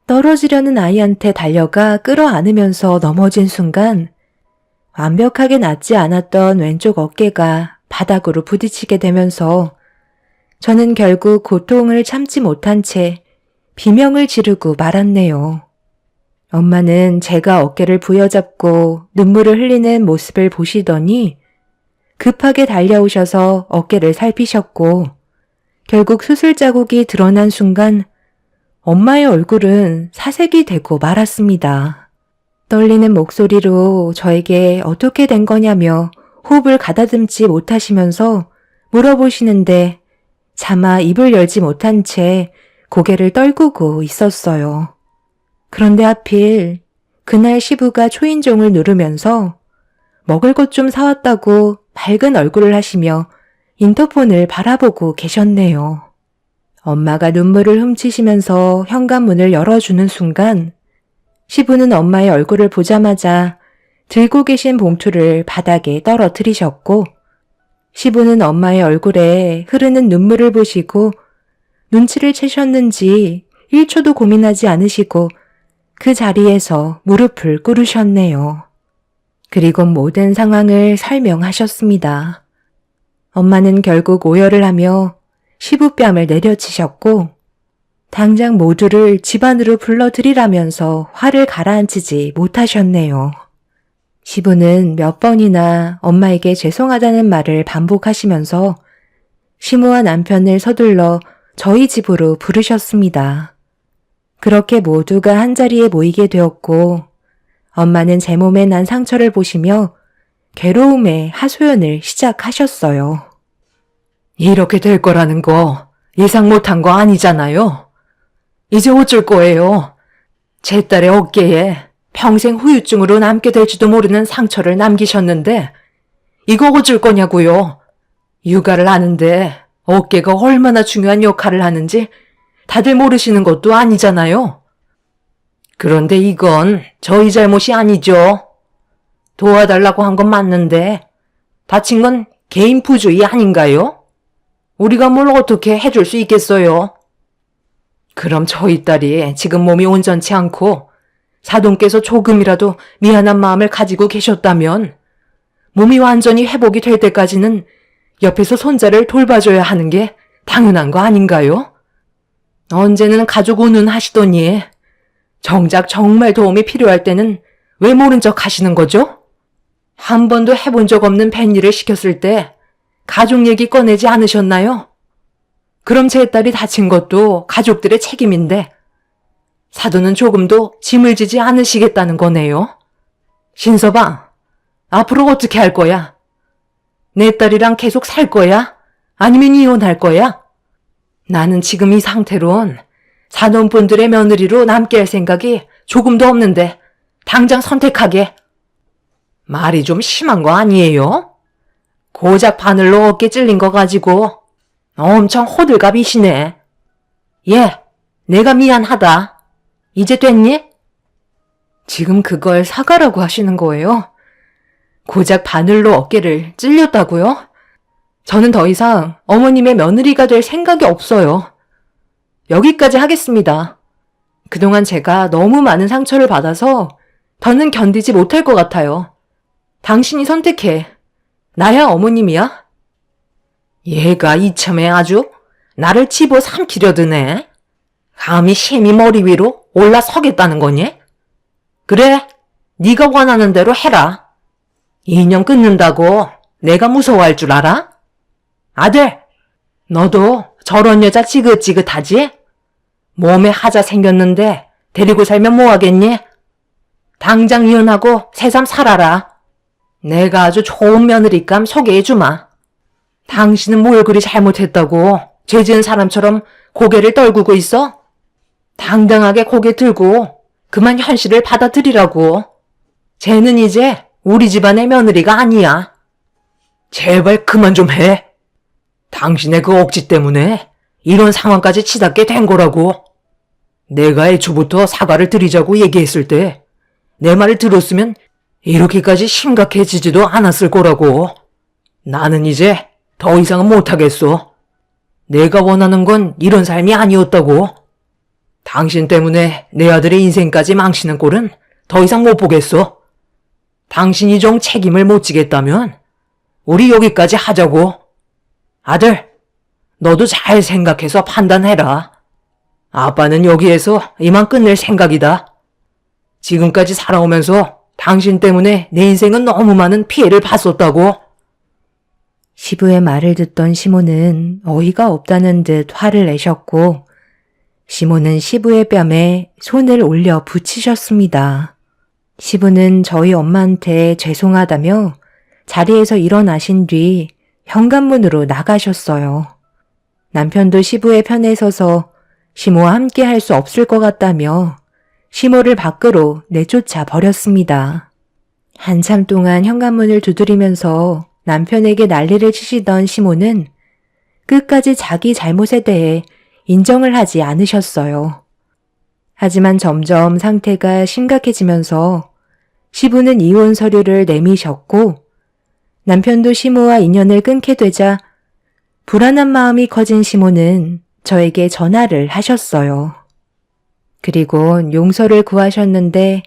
Speaker 1: 떨어지려는 아이한테 달려가 끌어안으면서 넘어진 순간 완벽하게 낫지 않았던 왼쪽 어깨가 바닥으로 부딪히게 되면서 저는 결국 고통을 참지 못한 채 비명을 지르고 말았네요. 엄마는 제가 어깨를 부여잡고 눈물을 흘리는 모습을 보시더니 급하게 달려오셔서 어깨를 살피셨고 결국 수술 자국이 드러난 순간 엄마의 얼굴은 사색이 되고 말았습니다. 떨리는 목소리로 저에게 어떻게 된 거냐며 호흡을 가다듬지 못하시면서 물어보시는데 차마 입을 열지 못한 채 고개를 떨구고 있었어요. 그런데 하필 그날 시부가 초인종을 누르면서 먹을 것 좀 사왔다고 밝은 얼굴을 하시며 인터폰을 바라보고 계셨네요. 엄마가 눈물을 훔치시면서 현관문을 열어주는 순간 시부는 엄마의 얼굴을 보자마자 들고 계신 봉투를 바닥에 떨어뜨리셨고 시부는 엄마의 얼굴에 흐르는 눈물을 보시고 눈치를 채셨는지 1초도 고민하지 않으시고 그 자리에서 무릎을 꿇으셨네요. 그리고 모든 상황을 설명하셨습니다. 엄마는 결국 오열을 하며 시부뺨을 내려치셨고 당장 모두를 집 안으로 불러들이라면서 화를 가라앉히지 못하셨네요. 시부는 몇 번이나 엄마에게 죄송하다는 말을 반복하시면서 시모와 남편을 서둘러 저희 집으로 부르셨습니다. 그렇게 모두가 한자리에 모이게 되었고 엄마는 제 몸에 난 상처를 보시며 괴로움의 하소연을 시작하셨어요.
Speaker 2: 이렇게 될 거라는 거 예상 못한 거 아니잖아요. 이제 어쩔 거예요. 제 딸의 어깨에 평생 후유증으로 남게 될지도 모르는 상처를 남기셨는데 이거 어쩔 거냐고요. 육아를 하는데 어깨가 얼마나 중요한 역할을 하는지 다들 모르시는 것도 아니잖아요. 그런데 이건 저희 잘못이 아니죠. 도와달라고 한 건 맞는데 다친 건 개인 부주의 아닌가요? 우리가 뭘 어떻게 해줄 수 있겠어요? 그럼 저희 딸이 지금 몸이 온전치 않고 사돈께서 조금이라도 미안한 마음을 가지고 계셨다면 몸이 완전히 회복이 될 때까지는 옆에서 손자를 돌봐줘야 하는 게 당연한 거 아닌가요? 언제는 가족 운운하시더니 정작 정말 도움이 필요할 때는 왜 모른 척 하시는 거죠? 한 번도 해본 적 없는 뱃일을 시켰을 때 가족 얘기 꺼내지 않으셨나요? 그럼 제 딸이 다친 것도 가족들의 책임인데 사돈은 조금도 짐을 지지 않으시겠다는 거네요. 신서방, 앞으로 어떻게 할 거야? 내 딸이랑 계속 살 거야? 아니면 이혼할 거야? 나는 지금 이 상태론 사돈분들의 며느리로 남게 할 생각이 조금도 없는데 당장 선택하게. 말이 좀 심한 거 아니에요? 고작 바늘로 어깨 찔린 거 가지고 엄청 호들갑이시네. 예, 내가 미안하다. 이제 됐니? 지금 그걸 사과라고 하시는 거예요? 고작 바늘로 어깨를 찔렸다고요? 저는 더 이상 어머님의 며느리가 될 생각이 없어요. 여기까지 하겠습니다. 그동안 제가 너무 많은 상처를 받아서 더는 견디지 못할 것 같아요. 당신이 선택해. 나야 어머님이야? 얘가 이참에 아주 나를 집어 삼키려 드네. 감히 심히 머리 위로 올라서겠다는 거니? 그래, 네가 원하는 대로 해라. 인연 끊는다고 내가 무서워할 줄 알아? 아들, 너도 저런 여자 지긋지긋하지? 몸에 하자 생겼는데 데리고 살면 뭐하겠니? 당장 이혼하고 새삼 살아라. 내가 아주 좋은 며느리감 소개해주마. 당신은 뭘 그리 잘못했다고 죄 지은 사람처럼 고개를 떨구고 있어? 당당하게 고개 들고 그만 현실을 받아들이라고. 쟤는 이제 우리 집안의 며느리가 아니야. 제발 그만 좀 해. 당신의 그 억지 때문에 이런 상황까지 치닫게 된 거라고. 내가 애초부터 사과를 드리자고 얘기했을 때 내 말을 들었으면 이렇게까지 심각해지지도 않았을 거라고. 나는 이제 더 이상은 못하겠어. 내가 원하는 건 이런 삶이 아니었다고. 당신 때문에 내 아들의 인생까지 망치는 꼴은 더 이상 못 보겠어. 당신이 좀 책임을 못 지겠다면 우리 여기까지 하자고. 아들, 너도 잘 생각해서 판단해라. 아빠는 여기에서 이만 끝낼 생각이다. 지금까지 살아오면서 당신 때문에 내 인생은 너무 많은 피해를 봤었다고.
Speaker 1: 시부의 말을 듣던 시모는 어이가 없다는 듯 화를 내셨고, 시모는 시부의 뺨에 손을 올려 붙이셨습니다. 시부는 저희 엄마한테 죄송하다며 자리에서 일어나신 뒤 현관문으로 나가셨어요. 남편도 시부의 편에 서서 시모와 함께 할 수 없을 것 같다며 시모를 밖으로 내쫓아 버렸습니다. 한참 동안 현관문을 두드리면서 남편에게 난리를 치시던 시모는 끝까지 자기 잘못에 대해 인정을 하지 않으셨어요. 하지만 점점 상태가 심각해지면서 시부는 이혼 서류를 내미셨고 남편도 시모와 인연을 끊게 되자 불안한 마음이 커진 시모는 저에게 전화를 하셨어요. 그리고 용서를 구하셨는데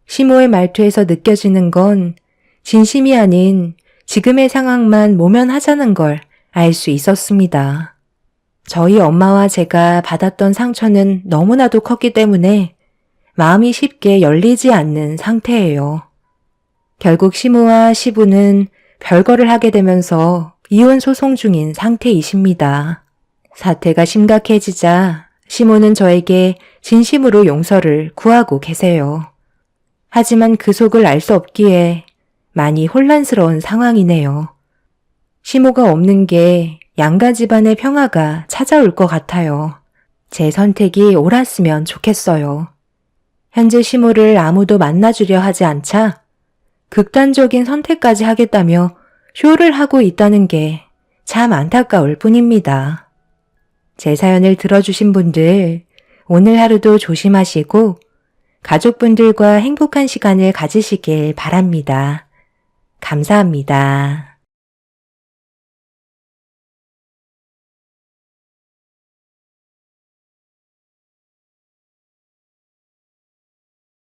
Speaker 1: 시모의 말투에서 느껴지는 건 진심이 아닌 지금의 상황만 모면하자는 걸 알 수 있었습니다. 저희 엄마와 제가 받았던 상처는 너무나도 컸기 때문에 마음이 쉽게 열리지 않는 상태예요. 결국 시모와 시부는 별거를 하게 되면서 이혼 소송 중인 상태이십니다. 사태가 심각해지자 시모는 저에게 진심으로 용서를 구하고 계세요. 하지만 그 속을 알 수 없기에 많이 혼란스러운 상황이네요. 시모가 없는 게 양가 집안의 평화가 찾아올 것 같아요. 제 선택이 옳았으면 좋겠어요. 현재 시모를 아무도 만나주려 하지 않자 극단적인 선택까지 하겠다며 쇼를 하고 있다는 게 참 안타까울 뿐입니다. 제 사연을 들어주신 분들, 오늘 하루도 조심하시고 가족분들과 행복한 시간을 가지시길 바랍니다. 감사합니다.